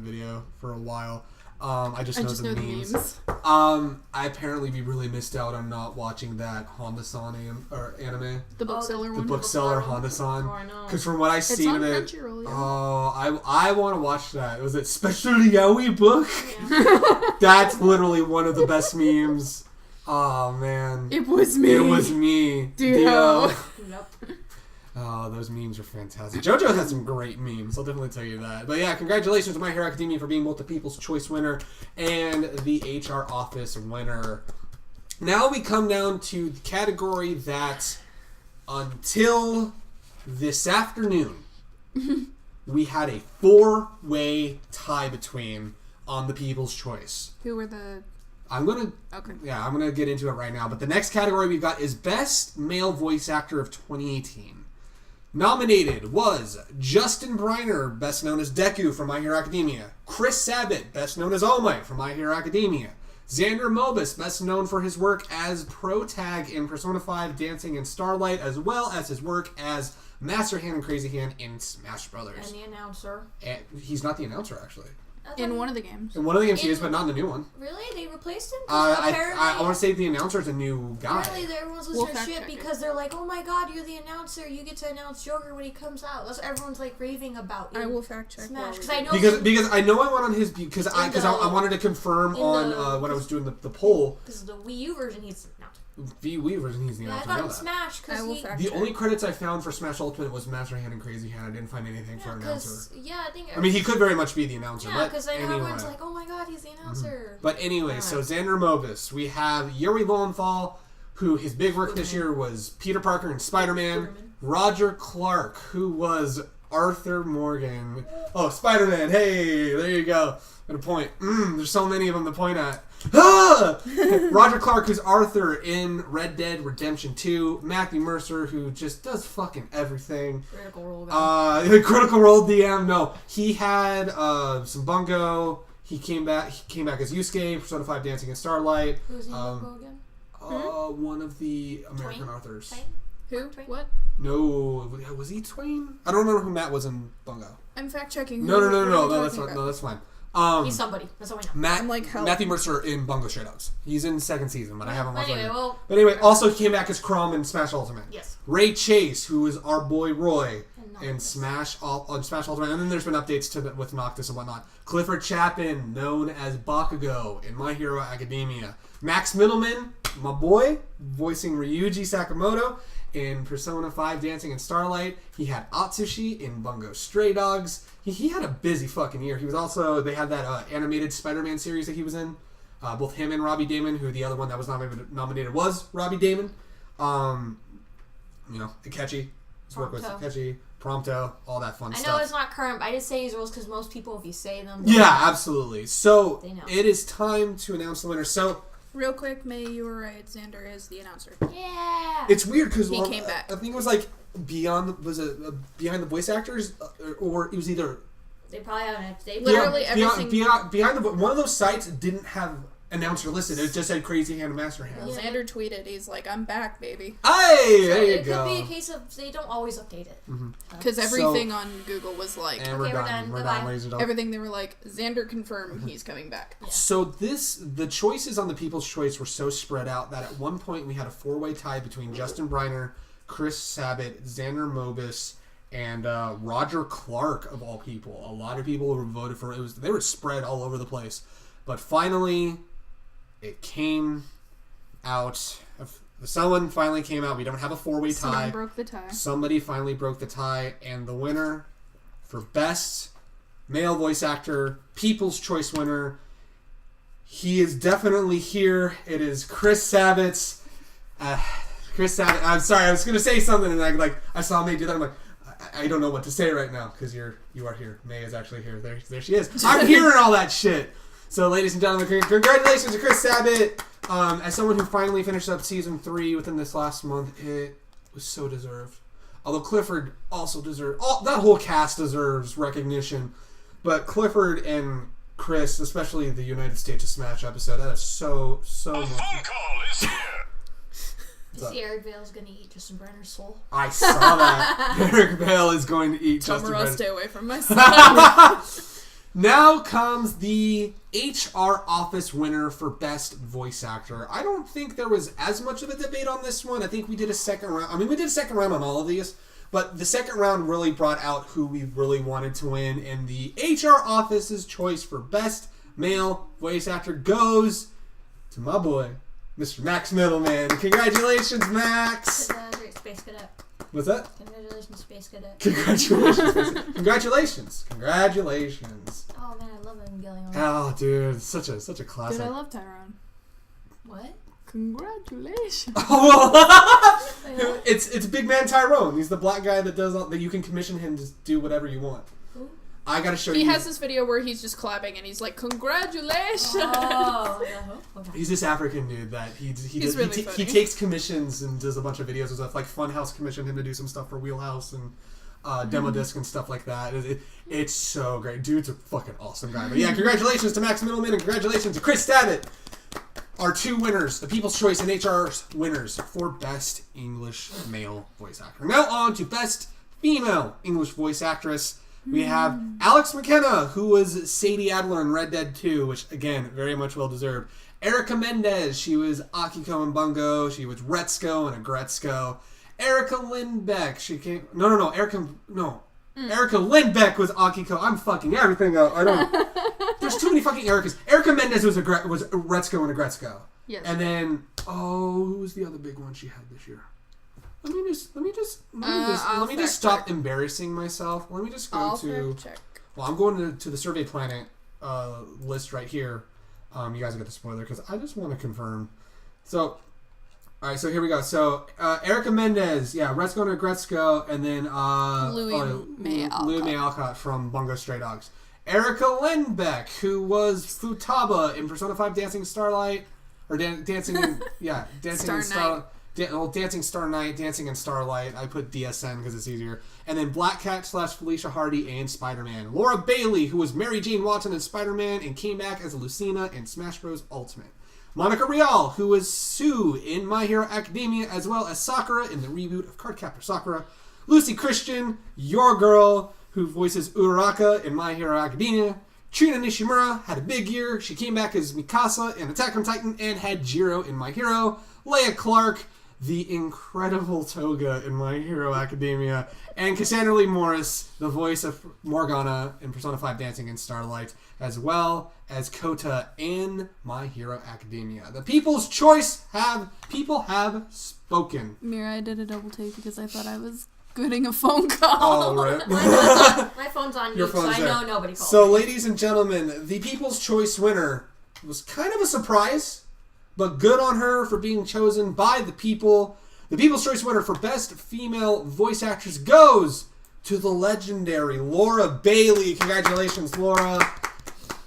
video for a while. I just know the memes. I apparently be really missed out on not watching that Honda-san anime. The bookseller one. The bookseller Honda-san. Oh, I know. Because from what I've seen of it, yeah. I want to watch that. Was it Special Yaoi book? Yeah. That's literally one of the best memes. Oh man. It was me. It was me. Yep. Oh, those memes are fantastic. JoJo has some great memes, I'll definitely tell you that. But yeah, congratulations to My Hero Academia for being both the People's Choice winner and the HR Office winner. Now we come down to the category that, until this afternoon, we had a 4-way tie between on the People's Choice. Who were the... I'm gonna get into it right now. But the next category we've got is Best Male Voice Actor of 2018. Nominated was Justin Briner, best known as Deku from My Hero Academia. Chris Sabat, best known as All Might from My Hero Academia. Xander Mobus, best known for his work as Protag in Persona 5 Dancing in Starlight, as well as his work as Master Hand and Crazy Hand in Smash Brothers. And the announcer. And he's not the announcer, actually. In one of the games. In one of the games he is, but not in the new one. Really? They replaced him? I want to say the announcer's a new guy. Apparently everyone's losing their shit because they're like, oh my god, you're the announcer. You get to announce Joker when he comes out. That's what everyone's like raving about. I will fact check. Smash. Because I know I went on his... Because I wanted to confirm on when I was doing the poll. Because the Wii U version he's announced. Wii version he's the announcer. I know that. Smash, the only credits I found for Smash Ultimate was Master Hand and Crazy Hand. I didn't find anything for announcer. I mean, he could very much be the announcer. Yeah, because everyone's like, oh my god, he's the announcer. Mm-hmm. But anyway, so Xander Mobus. We have Yuri Lowenthal, who his big work this year was Peter Parker and Spider-Man. Roger Clark, who was Arthur Morgan. Oh, Spider-Man. Hey, there you go. Got a point. There's so many of them to point at. Roger Clark, who's Arthur in Red Dead Redemption 2. Matthew Mercer, who just does fucking everything. Critical Role guy. Critical Role DM. No, he had some Bungo. He came back as Yusuke, Persona 5 Dancing in Starlight. Who's he again? One of the American authors. Twain? Who? Twain? What? No, was he Twain? I don't remember who Matt was in Bungo. I'm fact checking. No, that's fine. He's somebody. That's all we know. Matthew Mercer in Bungo Stray Dogs. He's in the second season, but I haven't watched it. But anyway, also he came back as Crom in Smash Ultimate. Yes. Ray Chase, who is our boy Roy in Smash Ultimate, and then there's been updates with Noctis and whatnot. Clifford Chapin, known as Bakugo in My Hero Academia. Max Middleman, my boy, voicing Ryuji Sakamoto in Persona 5 Dancing in Starlight. He had Atsushi in Bungo Stray Dogs. He had a busy fucking year. He was also... They had that animated Spider-Man series that he was in. Both him and Robbie Damon, who the other one that was nominated was Robbie Damon. Akechi. His work with Akechi, Prompto, all that fun stuff. I know it's not current, but I just say his roles because most people, if you say them... Yeah, absolutely. So, it is time to announce the winner. So... Real quick, May, you were right. Xander is the announcer. Yeah. It's weird because he came back. I think it was like behind the voice actors, or it was either. They probably haven't. Literally everything behind the one of those sites didn't have announcer listed. It just said Crazy Hand and Master Hand. Yeah. Xander tweeted, he's like, "I'm back, baby." Hey, there you go. It could be a case of they don't always update it because everything on Google was like, and we're done. We're done, ladies and gentlemen. Everything they were like, Xander confirmed he's coming back. Yeah. So the choices on the People's Choice were so spread out that at one point we had a 4-way tie between Justin Briner, Chris Sabat, Xander Mobus, and Roger Clark of all people. A lot of people who voted for it. They were spread all over the place, but finally. It came out. Someone finally came out. We don't have a 4-way tie. Someone broke the tie. Somebody finally broke the tie. And the winner for Best Male Voice Actor, People's Choice winner, he is definitely here. It is Chris Sabat. Chris Sabat. I'm sorry. I was going to say something and I saw May do that. I'm like, I don't know what to say right now because you are here. May is actually here. There she is. I'm hearing all that shit. So, ladies and gentlemen, congratulations to Chris Sabat. As someone who finally finished up Season 3 within this last month, it was so deserved. Although Clifford also deserved... that whole cast deserves recognition. But Clifford and Chris, especially the United States of Smash episode, that is so much... A phone call is here! You see Eric Vale's going to eat Justin Brenner's soul? I saw that. Eric Vale is going to eat Justin Brenner. Stay away from my son. Now comes the HR Office winner for Best Voice Actor. I don't think there was as much of a debate on this one. I think we did a second round. I mean, we did a second round on all of these, but the second round really brought out who we really wanted to win, and the HR Office's choice for Best Male Voice Actor goes to my boy, Mr. Max Middleman. Congratulations, Max! Space Cadet. What's that? Congratulations, Space Cadet. Congratulations. Oh man, I love Evangelion. Oh, dude, such a classic. Dude, I love Tyrone. What? Congratulations. It's Big Man Tyrone. He's the black guy that you can commission him to do whatever you want. Who? I gotta show you. He has this video where he's just clapping and he's like, "Congratulations!" Oh, okay. He's this African dude that he takes commissions and does a bunch of videos and stuff. Like Funhouse commissioned him to do some stuff for Wheelhouse and Demo Disc and stuff like that. It's so great. Dude's a fucking awesome guy. But yeah, congratulations to Max Middleman and congratulations to Chris Sabat. Our two winners, the People's Choice and HR's winners for Best English Male Voice Actor. Now on to Best Female English Voice Actress. We have Alex McKenna, who was Sadie Adler in Red Dead 2, which, again, very much well-deserved. Erica Mendez, she was Akiko in Bungo. She was Retsuko in Agretzko. Erica Lindbeck, she came... Erica Lindbeck was Akiko. I'm fucking everything up. I don't... There's too many fucking Ericas. Erica Mendez was Retsuko in Agretzko. Yes. And then... Oh, who was the other big one she had this year? Let me just stop embarrassing myself. Let me just go to... check. Well, I'm going to the Survey Planet list right here. You guys will get the spoiler because I just want to confirm. So, all right. So here we go. So Erica Mendez, Retsuko and Agretzko, and then Louis May Alcott from Bungo Stray Dogs. Erica Lindbeck, who was Futaba in Persona 5 Dancing Starlight, or Dancing Star Night, Dancing in Starlight. I put DSN because it's easier. And then Black Cat / Felicia Hardy and Spider-Man. Laura Bailey, who was Mary Jane Watson in Spider-Man and came back as Lucina in Smash Bros. Ultimate. Monica Rial, who was Sue in My Hero Academia, as well as Sakura in the reboot of Cardcaptor Sakura. Lucy Christian, your girl, who voices Uraraka in My Hero Academia. Trina Nishimura had a big year. She came back as Mikasa in Attack on Titan and had Jiro in My Hero. Leia Clark, the incredible Toga in My Hero Academia, and Cassandra Lee Morris, the voice of Morgana in Persona 5 Dancing in Starlight, as well as Kota in My Hero Academia. The People's Choice people have spoken. Mira, I did a double take because I thought I was getting a phone call. Oh, right. My phone's on Your mute, so phone's I there. know nobody called So, me. ladies and gentlemen, the People's Choice winner was kind of a surprise, but good on her for being chosen by the people. The People's Choice winner for Best Female Voice Actress goes to the legendary Laura Bailey. Congratulations, Laura.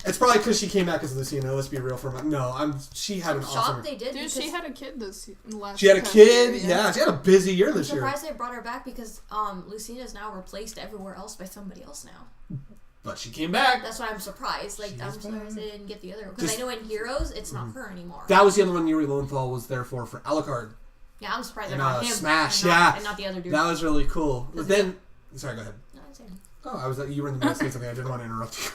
It's probably because she came back as Lucina. Let's be real for a minute. No, she had an awesome... They did. Dude, she had a kid last She had a kid? Yeah, she had a busy year this year. I'm surprised they brought her back because Lucina's now replaced everywhere else by somebody else now. But she came back. That's why I'm surprised. Like, I'm surprised they didn't get the other one. Because I know in Heroes, it's not her anymore. That was the other one Yuri Lowenthal was there for Alucard. Yeah, I'm surprised they're And not him. Smash, and not the other dude. That was really cool. But then... Sorry, go ahead. No, I'm saying. Oh, you were in the middle of saying something. I didn't want to interrupt you.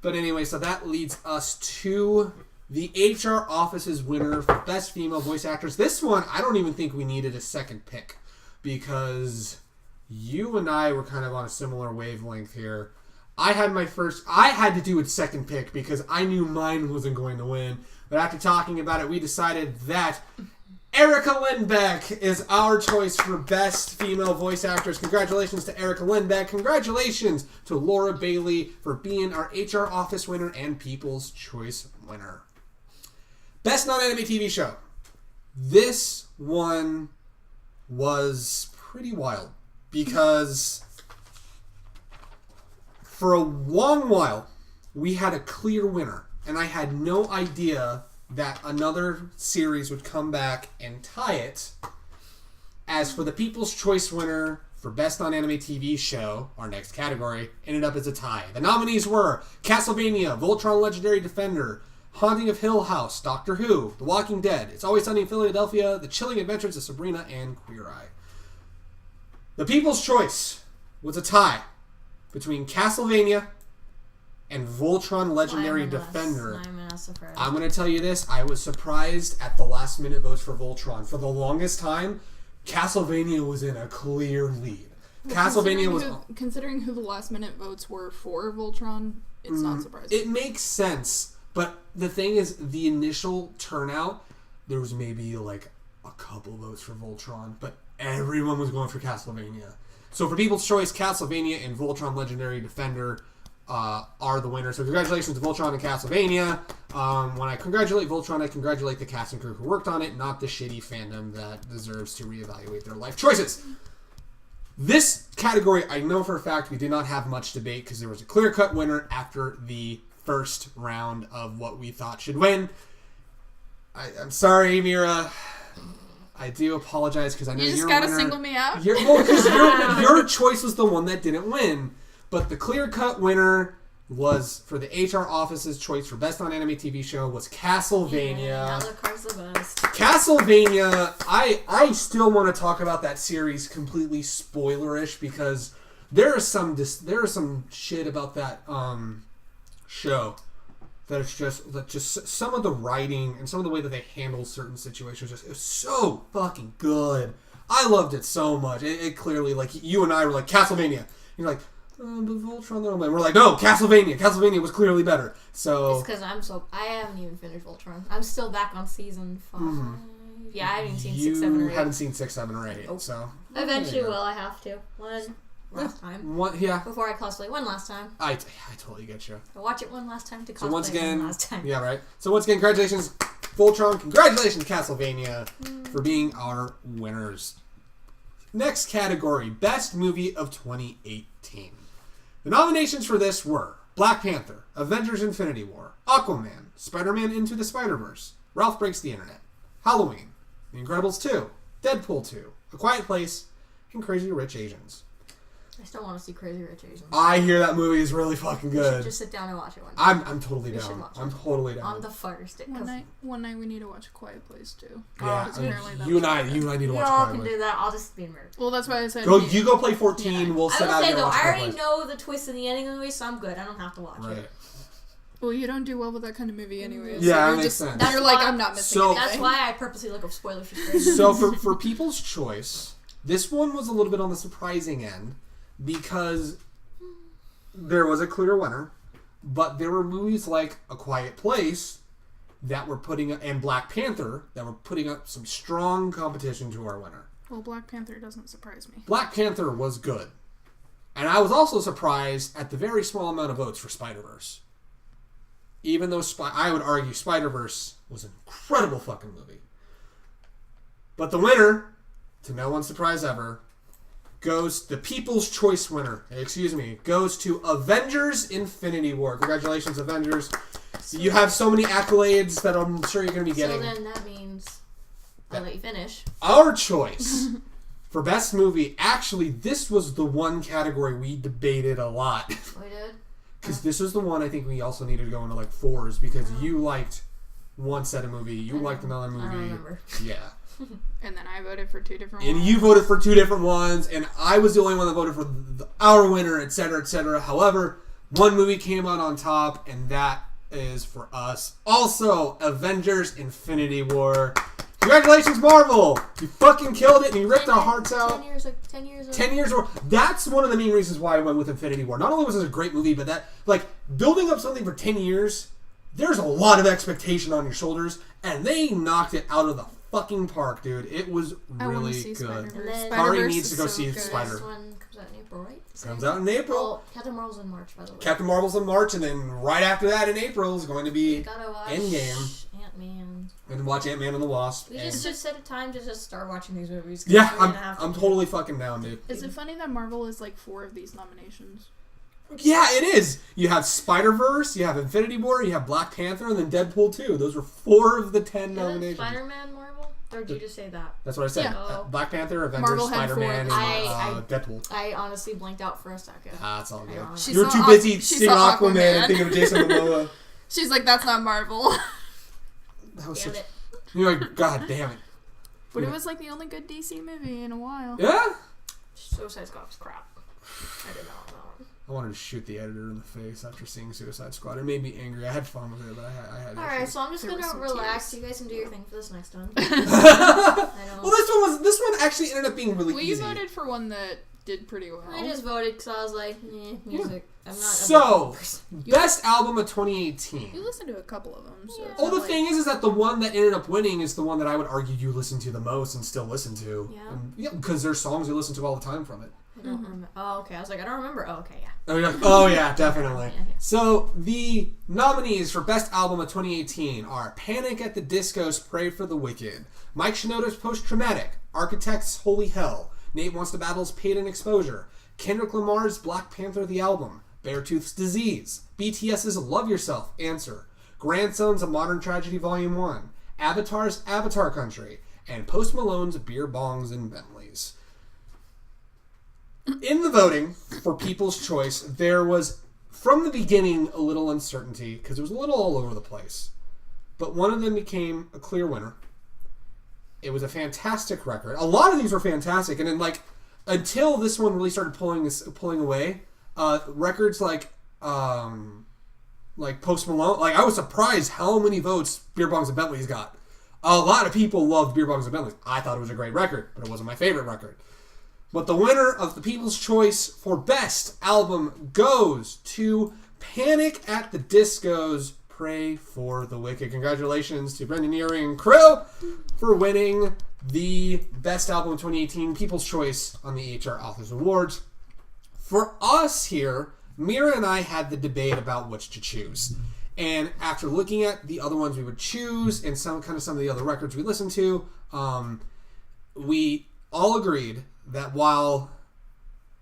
But anyway, so that leads us to the HR Office's winner for Best Female Voice Actress. This one, I don't even think we needed a second pick because you and I were kind of on a similar wavelength here. I had to do a second pick because I knew mine wasn't going to win. But after talking about it, we decided that Erica Lindbeck is our choice for Best Female Voice Actress. Congratulations to Erica Lindbeck. Congratulations to Laura Bailey for being our HR Office winner and People's Choice winner. Best Non-Anime TV Show. This one was pretty wild because for a long while we had a clear winner and I had no idea that another series would come back and tie it. As for the People's Choice winner for Best Non-Anime TV Show, our next category, ended up as a tie. The nominees were Castlevania, Voltron Legendary Defender, Haunting of Hill House, Doctor Who, The Walking Dead, It's Always Sunny in Philadelphia, The Chilling Adventures of Sabrina, and Queer Eye. The People's Choice was a tie between Castlevania and Voltron Legendary Defender. I'm going to tell you this. I was surprised at the last minute votes for Voltron. For the longest time, Castlevania was in a clear lead. Considering who the last minute votes were for Voltron, it's not surprising. It makes sense. But the thing is, the initial turnout, there was maybe like a couple votes for Voltron. But everyone was going for Castlevania. So for People's Choice, Castlevania and Voltron Legendary Defender are the winners. So congratulations to Voltron and Castlevania. When I congratulate Voltron, I congratulate the cast and crew who worked on it, not the shitty fandom that deserves to reevaluate their life choices. This category, I know for a fact we did not have much debate because there was a clear-cut winner after the first round of what we thought should win. I'm sorry, Mira. I do apologize because I know you just your gotta winner, single me out. Because your choice was the one that didn't win. But the clear-cut winner was, for the HR Office's choice for Best Non-Anime TV Show, was Castlevania. Alucard's the best. Castlevania, I still want to talk about that series completely spoilerish because There is some shit about that show that it's just some of the writing and some of the way that they handle certain situations just it's so fucking good. I loved it so much. It clearly, like, you and I were like, Castlevania. You're like, but Voltron, though. And we're like, no, Castlevania. Castlevania was clearly better. So it's because I haven't even finished Voltron. I'm still back on season 5. Mm-hmm. Yeah, I haven't seen 6, 7, or 8. You haven't seen 6, 7, or 8. Nope. So eventually will. I have to. One last time. Before I cosplay one last time. I totally get you. I watch it one last time to cosplay so once again, one last time. Yeah, right. So once again, congratulations, Voltron. Congratulations, Castlevania, for being our winners. Next category, Best Movie of 2018. The nominations for this were Black Panther, Avengers Infinity War, Aquaman, Spider-Man Into the Spider-Verse, Ralph Breaks the Internet, Halloween, The Incredibles 2, Deadpool 2, A Quiet Place, and Crazy Rich Asians. I still want to see Crazy Rich Asians. I hear that movie is really fucking good. We should just sit down and watch it one day. I'm totally down. I'm totally down. On the fire stick. One night we need to watch A Quiet Place too. Yeah, you and I need to watch A Quiet Place. We all can do that. I'll just be murdered. Well, that's why I said you go play 14. Yeah. We'll sit out here. I already know the twist and the ending of the movie, so I'm good. I don't have to watch it. Well, you don't do well with that kind of movie anyways. Yeah, so that makes sense. You're like, I'm not missing anything. That's why I purposely look up spoilers for straight. So for People's Choice, this one was a little bit on the surprising end because there was a clear winner, but there were movies like A Quiet Place that were and Black Panther that were putting up some strong competition to our winner. Well, Black Panther doesn't surprise me. Black Panther was good. And I was also surprised at the very small amount of votes for Spider-Verse. Even though I would argue Spider-Verse was an incredible fucking movie. But the winner, to no one's surprise ever, the People's Choice winner, goes to Avengers Infinity War. Congratulations, Avengers. You have so many accolades that I'm sure you're going to be getting. So then that means I'll let you finish. Our choice for Best Movie, actually, this was the one category we debated a lot. We did? Because this was the one I think we also needed to go into like 4s because you liked one set of movie, you liked another movie. I don't remember. Yeah. And then I voted for 2 different ones. And you voted for 2 different ones, and I was the only one that voted for our winner, etc., etc. However, one movie came out on top, and that is for us. Also, Avengers Infinity War. Congratulations, Marvel! You fucking killed it, and you ripped our hearts out. 10 years. 10 years. That's one of the main reasons why I went with Infinity War. Not only was it a great movie, but that, like, building up something for 10 years, there's a lot of expectation on your shoulders, and they knocked it out of the fucking park, dude. It was really good. Kari needs to go see Spider. This one comes out in April, right? Comes out in April. Well, Captain Marvel's in March, by the way. Captain Marvel's in March, and then right after that in April is going to be Endgame. Ant-Man. And watch Ant-Man and the Wasp. We just set a time to just start watching these movies. Yeah, I'm totally fucking down, dude. Is it funny that Marvel is like 4 of these nominations? Yeah, it is. You have Spider-Verse, you have Infinity War, you have Black Panther, and then Deadpool 2. Those were 4 of the 10 nominations. Spider-Man, Marvel? Or did you just say that? That's what I said. Yeah. Black Panther, Avengers, Spider-Man, and Deadpool. I honestly blanked out for a second. That's all good. You were too busy seeing Aquaman and thinking of Jason Momoa. She's like, that's not Marvel. That was such... You're like, God damn it. But it was like the only good DC movie in a while. Yeah? Suicide Squad was crap. I did not want that one. I wanted to shoot the editor in the face after seeing Suicide Squad. It made me angry. I had fun with it, but I had Alright, so I'm just going to relax. You guys can do your thing for this next one. Well, this one actually ended up being really easy. We voted for one that did pretty well. I just voted because I was like, music. I'm not so, best album of 2018. You listened to a couple of them. So well, the thing is that the one that ended up winning is the one that I would argue you listen to the most and still listen to. Yeah. Because there's songs you listen to all the time from it. I don't remember. Oh, okay. I was like, I don't remember. Oh, okay, yeah. Oh, you're like, oh yeah, definitely. Yeah. So, the nominees for Best Album of 2018 are Panic at the Disco's Pray for the Wicked, Mike Shinoda's Post Traumatic, Architect's Holy Hell, Nate Wants to Battle's Paid in Exposure, Kendrick Lamar's Black Panther the Album, Beartooth's Disease, BTS's Love Yourself, Answer, Grandsons of Modern Tragedy Volume 1, Avatar's Avatar Country, and Post Malone's Beer Bongs and Bentleys. In the voting for People's Choice, there was, from the beginning, a little uncertainty, because it was a little all over the place. But one of them became a clear winner. It was a fantastic record. A lot of these were fantastic, and then, like, until this one really started pulling away, records like Post Malone, like I was surprised how many votes Beer Bongs and Bentleys got. A lot of people loved Beer Bongs and Bentleys. I thought it was a great record, but it wasn't my favorite record. But the winner of the People's Choice for Best Album goes to Panic at the Disco's Pray for the Wicked. Congratulations to Brendan Urie and crew for winning the Best Album of 2018 People's Choice on the HR Authors Awards. For us here, Mira and I had the debate about which to choose. And after looking at the other ones we would choose and some of the other records we listened to, we all agreed that while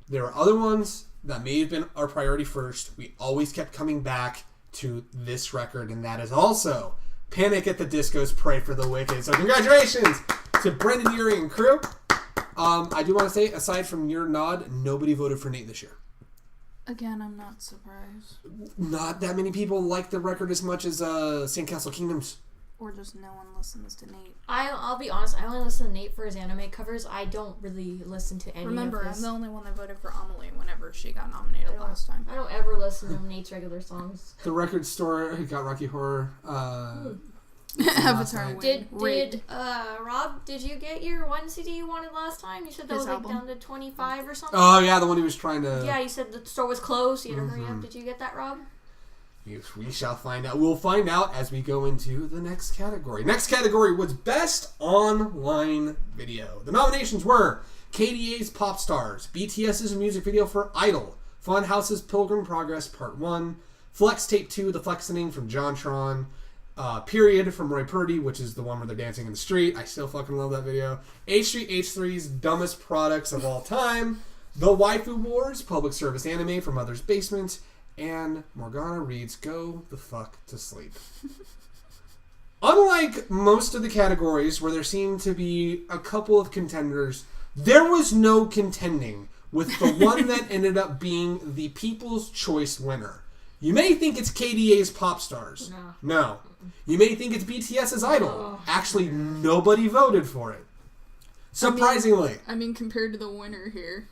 there are other ones that may have been our priority first, we always kept coming back to this record, and that is also Panic at the Disco's Pray for the Wicked. So congratulations to Brendan Urie and crew. I do want to say, aside from your nod, nobody voted for Nate this year. Again, I'm not surprised. Not that many people like the record as much as Sandcastle Kingdoms. Or just no one listens to Nate. I'll be honest, I only listen to Nate for his anime covers. I don't really listen to any Remember, of his... I'm the only one that voted for Amelie whenever she got nominated last time. I don't ever listen to Nate's regular songs. The record store got Rocky Horror. Avatar Did Rob, did you get your one CD you wanted last time? You said that was like down to 25 or something? Oh, yeah, the one he was trying to... Yeah, you said the store was closed, so you had to hurry up. Did you get that, Rob? We shall find out. We'll find out as we go into the next category. Next category was Best Online Video. The nominations were KDA's Pop Stars, BTS's music video for Idol, Funhouse's Pilgrim Progress Part 1, Flex Tape 2, The Flexening from JonTron, Period from Roy Purdy, which is the one where they're dancing in the street. I still fucking love that video. H3H3's Dumbest Products of All Time, The Waifu Wars, Public Service Anime from Mother's Basement, and Morgana Reed's Go the Fuck to Sleep. Unlike most of the categories where there seemed to be a couple of contenders, there was no contending with the one that ended up being the People's Choice winner. You may think it's KDA's Pop Stars. No. You may think it's BTS's Idol. Actually, nobody voted for it. Surprisingly. I mean, compared to the winner here.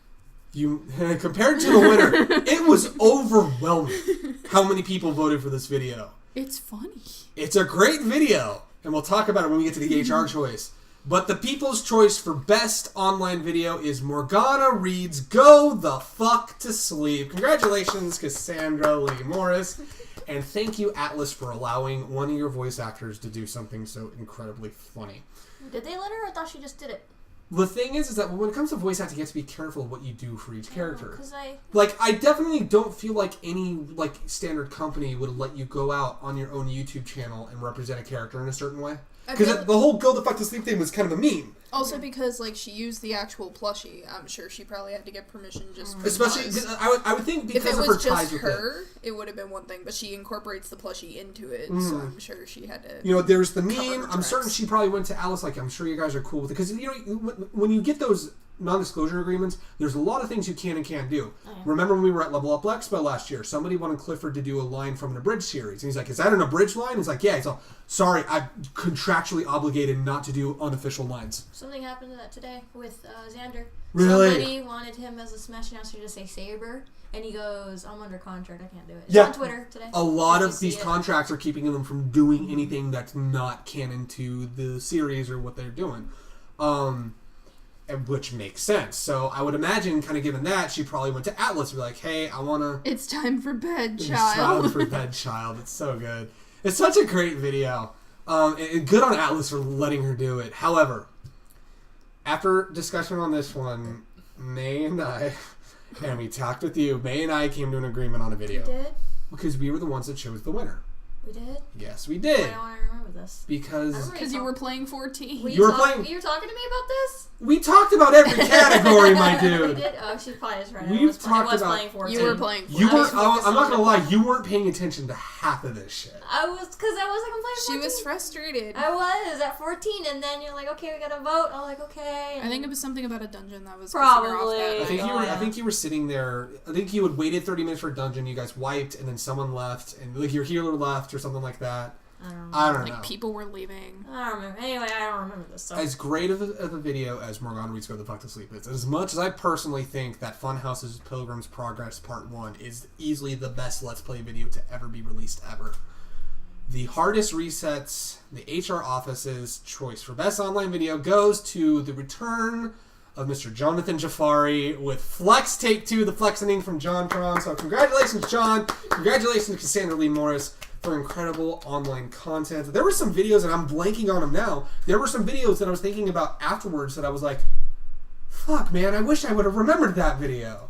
Compared to the winner, it was overwhelming how many people voted for this video. It's funny. It's a great video, and we'll talk about it when we get to the HR choice. But the People's Choice for Best Online Video is Morgana Reed's Go the Fuck to Sleep. Congratulations, Cassandra Lee Morris. And thank you, Atlas, for allowing one of your voice actors to do something so incredibly funny. Did they let her? I thought she just did it. The thing is that when it comes to voice acting, you have to be careful of what you do for each character. I I definitely don't feel like any standard company would let you go out on your own YouTube channel and represent a character in a certain way. Because the whole Go the Fuck to Sleep thing was kind of a meme. Also because, she used the actual plushie. I'm sure she probably had to get permission just for Especially, I would think because of her ties with it. If it was just her, it would have been one thing, but she incorporates the plushie into it, so I'm sure she had to... there's the meme. I'm certain she probably went to Alice I'm sure you guys are cool with it. Because, when you get those non-disclosure agreements, there's a lot of things you can and can't do. Oh, yeah. Remember when we were at Level Up Expo last year, somebody wanted Clifford to do a line from an abridged series. And he's like, is that an abridged line? He's like, yeah. He's all, sorry, I'm contractually obligated not to do unofficial lines. Something happened to that today with Xander. Really? Somebody wanted him as a Smash announcer to say Saber, and he goes, I'm under contract, I can't do it. It's on Twitter today. A lot of these contracts are keeping them from doing anything that's not canon to the series or what they're doing. Which makes sense. So I would imagine, kind of given that, she probably went to Atlas and be like, hey, I want to... It's time for bed, child. It's time for bed, child. It's so good. It's such a great video. And good on Atlas for letting her do it. However, after discussion on this one, May and I, and we talked with you, May and I came to an agreement on a video. We did? Because we were the ones that chose the winner. We did? Yes, we did. I don't want to remember this. Because you were playing 14. You were talking to me about this? We talked about every category, my dude. We did? Oh, she probably is right. We've talked about... playing 14. You were playing 14. You were, I'm not going to lie, you weren't paying attention to half of this shit. I was, because I wasn't playing 14. She was frustrated. I was at 14, and then you're like, okay, we got to vote. I'm like, okay. I think it was something about a dungeon that was probably. I think you were sitting there. I think you had waited 30 minutes for a dungeon. You guys wiped, and then someone left, and your healer left, or something like that. I don't know. Like, people were leaving. I don't remember. Anyway, I don't remember this stuff. As great of a video as Morgana Reads Go the Fuck to Sleep is, as much as I personally think that Funhouse's Pilgrim's Progress Part 1 is easily the best Let's Play video to ever be released ever, the hardest resets, the HR office's choice for best online video goes to the return of Mr. Jonathan Jafari with Flex Take 2, the flexing from John Tron. So congratulations, John. Congratulations to Cassandra Lee Morris for incredible online content. There were some videos, and I'm blanking on them now. There were some videos that I was thinking about afterwards that I was like, fuck, man, I wish I would have remembered that video.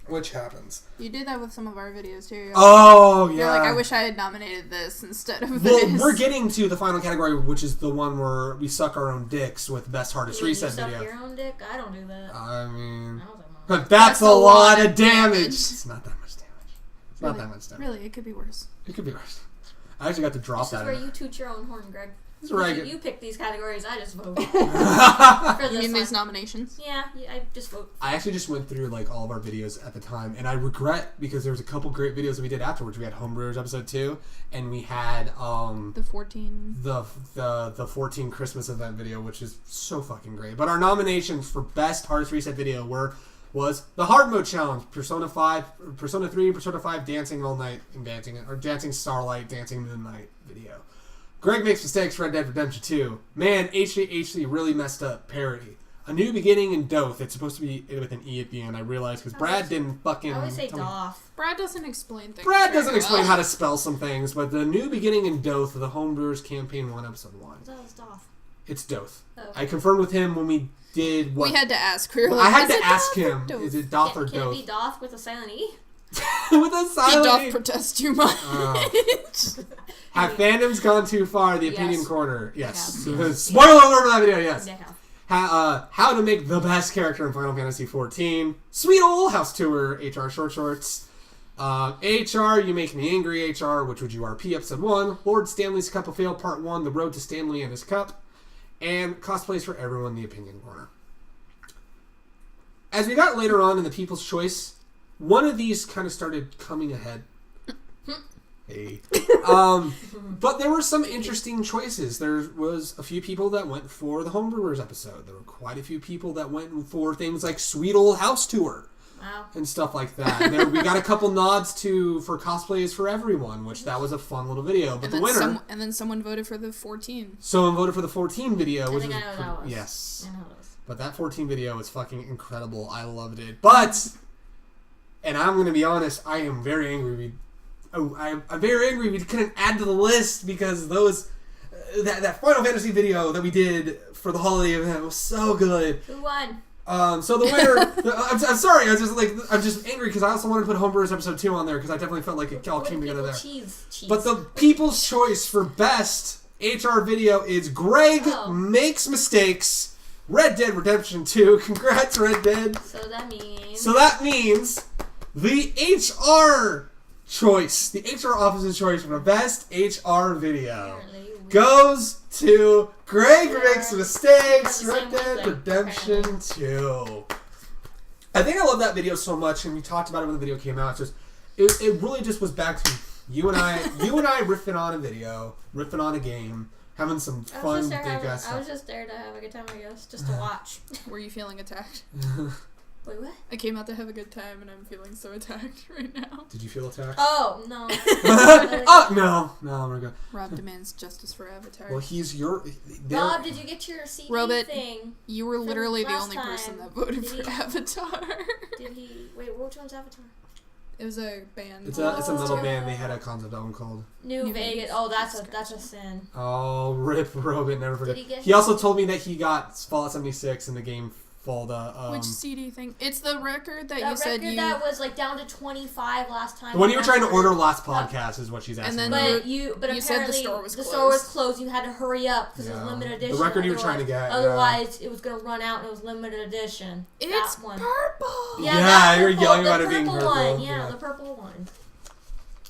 Which happens. You did that with some of our videos, too. Oh, yeah. You're like, I wish I had nominated this instead of Well, this. we're getting to the final category, which is the one where we suck our own dicks with Best Hardest Reset you video. suck your own dick? I don't do that. I mean, I don't think but that's a lot of damage. It's not that much damage. It's really, not that much damage. Really, it could be worse. It could be worse. I actually got to drop This is that. where you toot your own horn, Greg. This is where I get... You pick these categories, I just vote. You mean these nominations? Yeah, I just vote. I actually just went through like all of our videos at the time, and I regret because there was a couple great videos that we did afterwards. We had Homebrewers episode 2, and we had the 14 the 14 Christmas event video, which is so fucking great. But our nominations for Best Hardest Reset video was the Hard Mode Challenge, Persona 5, Persona 3, Persona 5 Dancing All Night and Dancing Starlight, Dancing Moonlight video. Greg Makes Mistakes, Red Dead Redemption 2. Man, HD really messed up parody. A New Beginning and Doth. It's supposed to be with an E at the end, I realized, because Brad didn't fucking... I always say Doth. Brad doesn't explain things. Brad doesn't explain how to spell some things, but The New Beginning and Doth, the Homebrewers Campaign 1, Episode 1. I thought it was Doth. It's Doth. Oh. I confirmed with him when we did what... We had to ask. We were I like, had to ask him, is it Doth or Can Doth? it be Doth with a silent E? With a silent He doth E. protest too much. Have fandoms gone too far? The Opinion Yes. Corner. Yes. Yeah. Spoiler alert for that video, yes. Yeah. How to make the best character in Final Fantasy XIV. Sweet Ol' House Tour, HR Short Shorts. HR, You Make Me Angry, HR, Which Would You RP, Episode 1. Lord Stanley's Cup of Fail, Part 1, The Road to Stanley and His Cup. And Cosplays for Everyone, The Opinion Corner. As we got later on in the People's Choice, one of these kind of started coming ahead. Hey. But there were some interesting choices. There was a few people that went for the Homebrewers episode. There were quite a few people that went for things like Sweet Ol' House Tour. Wow. And stuff like that. We got a couple nods for Cosplays for Everyone, which that was a fun little video. But the winner... and then someone voted for the 14. Someone voted for the 14 video. I Which think was I know that was. Yes. I know that was. But that 14 video was fucking incredible. I loved it. But... And I'm going to be honest, I am very angry. I'm very angry we couldn't add to the list because those... That Final Fantasy video that we did for the holiday event was so good. Who won? So the winner... I'm sorry, I'm just angry because I also wanted to put Homebrewers episode 2 on there because I definitely felt like it all came together there. Cheese. But the People's Choice for Best HR Video is Greg Makes Mistakes, Red Dead Redemption 2. Congrats, Red Dead. So that means the HR choice, the HR office's choice for the best HR video goes to Greg Makes Mistakes, Red Dead Redemption 2. I think I love that video so much, and we talked about it when the video came out. It really just was back to you and I riffing on a video, riffing on a game, having some fun big ass stuff. I was just there to have a good time, I guess, just to watch. Were you feeling attacked? Wait, what? I came out to have a good time, and I'm feeling so attacked right now. Did you feel attacked? Oh, no. No, we're good. Rob demands justice for Avatar. Well, he's your... Rob, did you get your CD Robert, thing? You were literally the last only time. person that voted for Avatar. Did he... Wait, which one's Avatar? It was a band. It's a metal band. They had a concept album called New Vegas. Oh, that's a sin. Oh, rip Robin, never forget. Did he get he also told me that he got Fallout 76 in the game which CD thing? It's the record that you record said you... that was like down to 25 last time. The one you were trying to order last podcast is what she's asking. And then about. But apparently said the store was closed. You had to hurry up because it was limited edition. The record you were trying to get. Otherwise, it was going to run out and it was limited edition. It's that one. purple! Yeah, you were yelling about it being purple. One. Yeah, the purple one.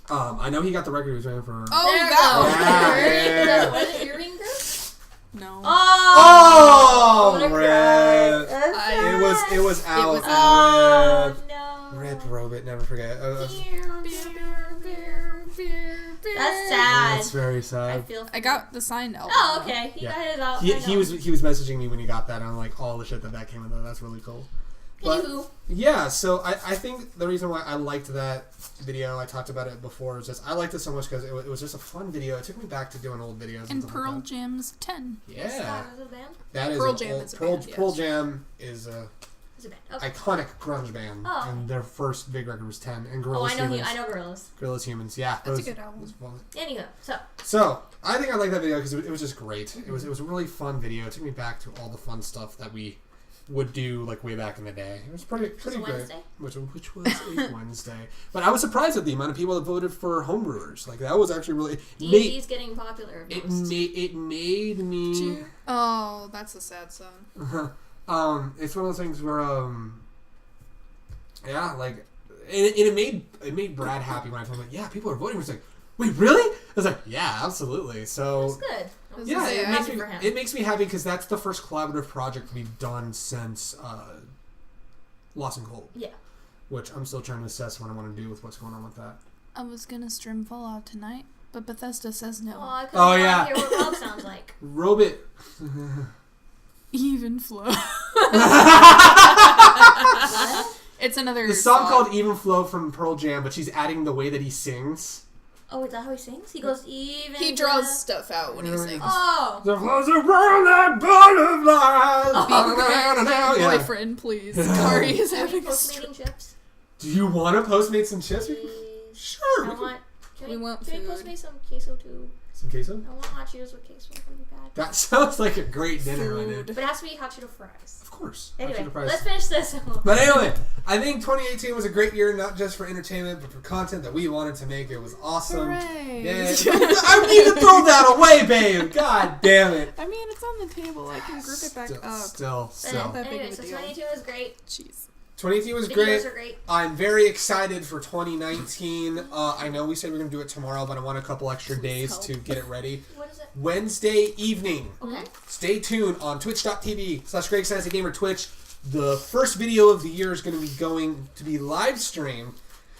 I know he got the record he was waiting for. Oh, there that one. Was it Earring Girl? No. Oh, Red. It was out. Oh, no. Rip Robit, never forget. That's sad. That's very I sad. feel. I got the signed album. Oh, okay. He got his out. He was messaging me when he got that on like all the shit that came with it. That's really cool. But Anywho. yeah, so I think the reason why I liked that video, I talked about it before, is just I liked it so much because it was just a fun video. It took me back to doing old videos. And stuff Pearl like that. Jam's 10. Yeah. Is it a band? That is Pearl Jam is a band, Pearl yes. Jam is a It's a band. Okay. iconic grunge band, Oh. and their first big record was 10. And Oh, Gorillaz I know. Humans. I know Gorillaz. Gorillaz Humans, yeah. That's a good album. was fun. Anywho, So I think I like that video because it was just great. It was a really fun video. It took me back to all the fun stuff that we would do like way back in the day. It was pretty great. Wednesday? Which was a Wednesday. But I was surprised at the amount of people that voted for homebrewers. Like that was actually really D&D's getting popular. it made me. Oh, that's a sad song. It's one of those things where yeah, like it made Brad happy when I told him like, yeah, people are voting. He's like, wait, really? I was like, yeah, absolutely. So That's good. yeah, Happy it makes me happy because that's the first collaborative project we've done since Lost and Cold. Yeah. Which I'm still trying to assess what I want to do with what's going on with that. I was gonna stream Fallout tonight, but Bethesda says no. Oh, I couldn't yeah. hear what Rob sounds like. Robot. Even flow. What? It's another The song called Even Flow from Pearl Jam, but she's adding the way that he sings. Oh, is that how he sings? He goes even. He draws stuff out when he sings. Oh. The flows around that butterflies. Yeah. Boyfriend, please. Kari is Are we having a postmating chips? Do you want to Postmate some chips? Please. Sure. I want. Can We want Can we food. postmate some queso too? Some queso? I want hot Cheetos with queso. It's really bad. That sounds like a great dinner right Food. now. But it has to be hot Cheeto fries. Of course. Anyway, Hot Cheeto fries. let's finish this. But anyway, I think 2018 was a great year, not just for entertainment, but for content that we wanted to make. It was awesome. Hooray. Yeah. I need to throw that away, babe. God damn it. I mean, it's on the table. I can group it back up. Still. But that big anyway, of a so deal. 2022 was great. Jeez. 2018 was Videos great. are great. I'm very excited for 2019. I know we said we are going to do it tomorrow, but I want a couple extra days to get it ready. What is it? Wednesday evening. Okay. Stay tuned on twitch.tv/GregSantaGamer Twitch. The first video of the year is going to be going to be live streamed.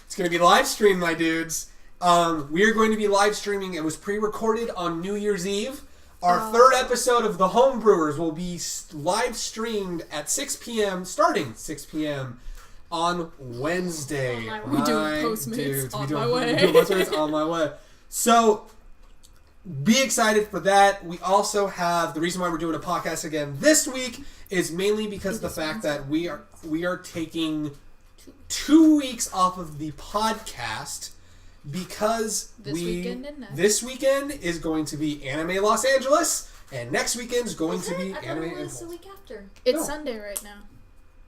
It's going to be live streamed, my dudes. We are going to be live streaming. It was pre-recorded on New Year's Eve. Our third episode of The Homebrewers will be live streamed at 6 p.m., starting 6 p.m. on Wednesday. We doing My Postmates dudes, on we my doing- way. we doing Postmates on my way. So, be excited for that. We also have, the reason why we're doing a podcast again this week is mainly because of the fact that we are taking 2 weeks off of the podcast because This weekend and next. this weekend is going to be Anime Los Angeles, and next weekend is going Is to it? be I thought Anime it was Impulse. the week after. It's No. Sunday right now.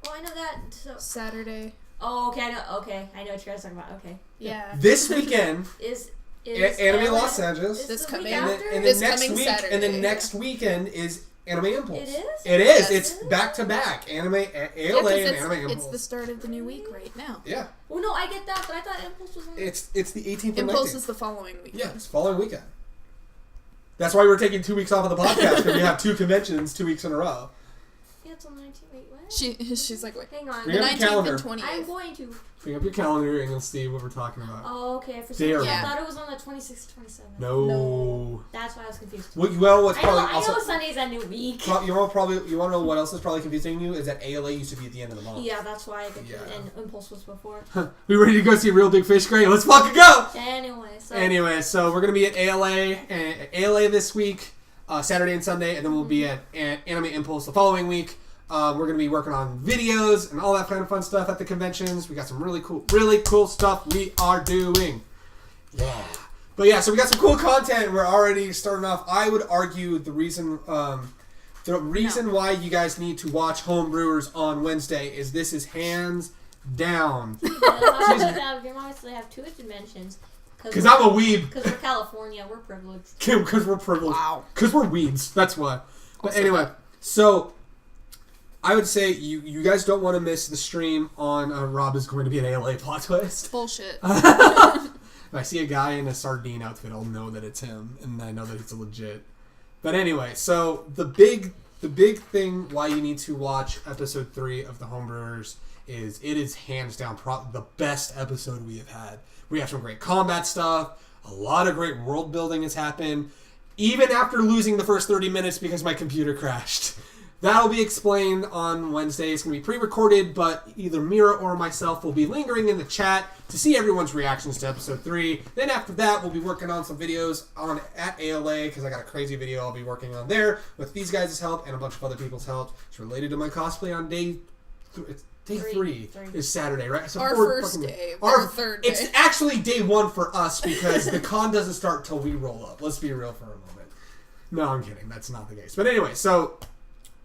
Oh, I know that. So. Saturday. Oh, okay. I know. Okay, I know what you guys are talking about. Okay. Yeah. This weekend, Is Anime LA Los Angeles, Is This the coming- week and then, after? and This then next coming week, Saturday, and then yeah. next weekend is Anime Impulse. It is? It is. Yes. It's back to back. Anime ALA and Anime Impulse. It's the start of the new week right now. Yeah, Well, no, I get that, but I thought Impulse was on. it's the 18th and Impulse 19th. is the following week. Yeah, it's following weekend. That's why we're taking 2 weeks off of the podcast, because we have 2 conventions 2 weeks in a row. Yeah, it's on the 19th. Wait, what? She's like, wait. Hang on. Bring The up your 19th calendar. and 20th. I'm going to. Bring up your calendar and you'll see what we're talking about. Oh, okay. For some They are- reason, I Yeah. thought it was on the 26th, 27th. No. That's why I was confused. Well, what's I know, probably I also... know Sunday's a new week. You want to know what else is probably confusing you? Is that ALA used to be at the end of the month. Yeah, that's why I get Yeah. and Impulse was before. We ready to go see Real Big Fish? Great, let's fucking go! Anyway, So we're going to be at ALA this week, Saturday and Sunday, and then we'll be at Anime Impulse the following week. We're going to be working on videos and all that kind of fun stuff at the conventions. We got some really cool stuff we are doing. Yeah. But yeah, so we got some cool content. We're already starting off. I would argue the reason why you guys need to watch Homebrewers on Wednesday is this is hands down. you're obviously have two dimensions. Because I'm a weeb. Because we're California, we're privileged. Because we're privileged. Wow. Because we're weeds. That's why. But Also anyway, that. so I would say you guys don't want to miss the stream on Rob is going to be an ALA plot twist. Bullshit. If I see a guy in a sardine outfit, I'll know that it's him, and I know that it's legit. But anyway, so the big thing why you need to watch episode 3 of the Homebrewers is it is hands down the best episode we have had. We have some great combat stuff, A lot of great world building has happened, even after losing the first 30 minutes because my computer crashed. That'll be explained on Wednesday. It's going to be pre-recorded, but either Mira or myself will be lingering in the chat to see everyone's reactions to episode 3. Then after that, we'll be working on some videos at ALA, because I got a crazy video I'll be working on there with these guys' help and a bunch of other people's help. It's related to my cosplay on day 3 is Saturday, right? So our first day. Our third day. It's actually day 1 for us because the con doesn't start till we roll up. Let's be real for a moment. No, I'm kidding. That's not the case. But anyway, so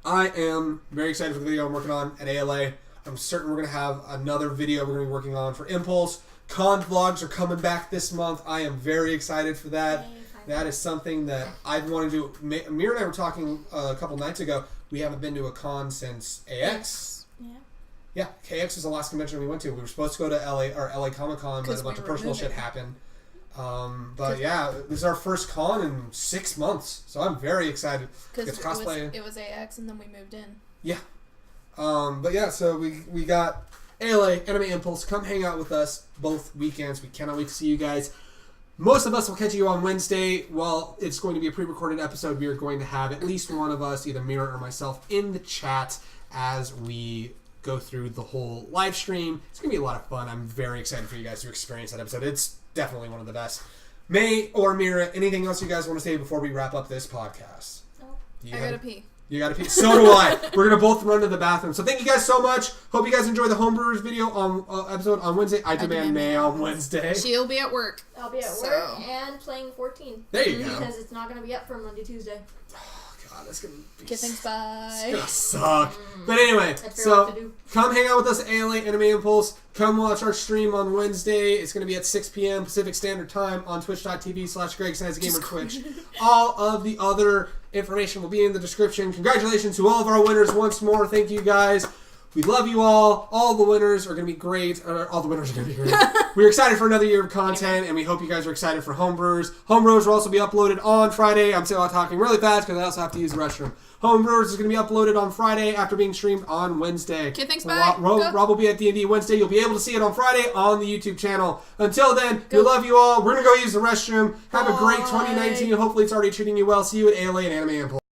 I am very excited for the video I'm working on at ALA. I'm certain we're going to have another video we're going to be working on for Impulse. Con vlogs are coming back this month. I am very excited for that. That is something that I've wanted to do. Mira and I were talking a couple nights ago. We haven't been to a con since AX. Yeah, KX was the last convention we went to. We were supposed to go to LA Comic-Con, but a bunch of personal shit happened. But yeah, this is our first con in 6 months, so I'm very excited. Because it was AX and then we moved in. Yeah. But yeah, so we got ALA, Anime Impulse. Come hang out with us both weekends. We cannot wait to see you guys. Most of us will catch you on Wednesday. While it's going to be a pre-recorded episode, we are going to have at least one of us, either Mira or myself, in the chat as we go through the whole live stream. It's going to be a lot of fun. I'm very excited for you guys to experience that episode. It's definitely one of the best. May or Mira, anything else you guys want to say before we wrap up this podcast? I gotta pee. You gotta pee. So do I. We're gonna both run to the bathroom. So thank you guys so much. Hope you guys enjoy the Homebrewers video on episode on Wednesday. I demand May on Wednesday. She'll be at work. I'll be at work and playing 14. There you go. Because it's not gonna be up for Monday, Tuesday. Oh god, that's gonna be. Okay, thanks. Bye. It's gonna suck. But anyway, so come hang out with us at ALA Anime Impulse. Come watch our stream on Wednesday. It's going to be at 6 p.m. Pacific Standard Time on twitch.tv/GregSnazGamer Twitch. All of the other information will be in the description. Congratulations to all of our winners once more. Thank you guys. We love you all. All the winners are going to be great. All the winners are going to be great. We're excited for another year of content, and we hope you guys are excited for Homebrewers. Homebrewers will also be uploaded on Friday. I'm still talking really fast because I also have to use the restroom. Homebrewers is going to be uploaded on Friday after being streamed on Wednesday. Okay, thanks, bye. Rob will be at D&D Wednesday. You'll be able to see it on Friday on the YouTube channel. Until then, we love you all. We're going to go use the restroom. Have a great 2019. Hopefully it's already treating you well. See you at ALA and Anime Impulse.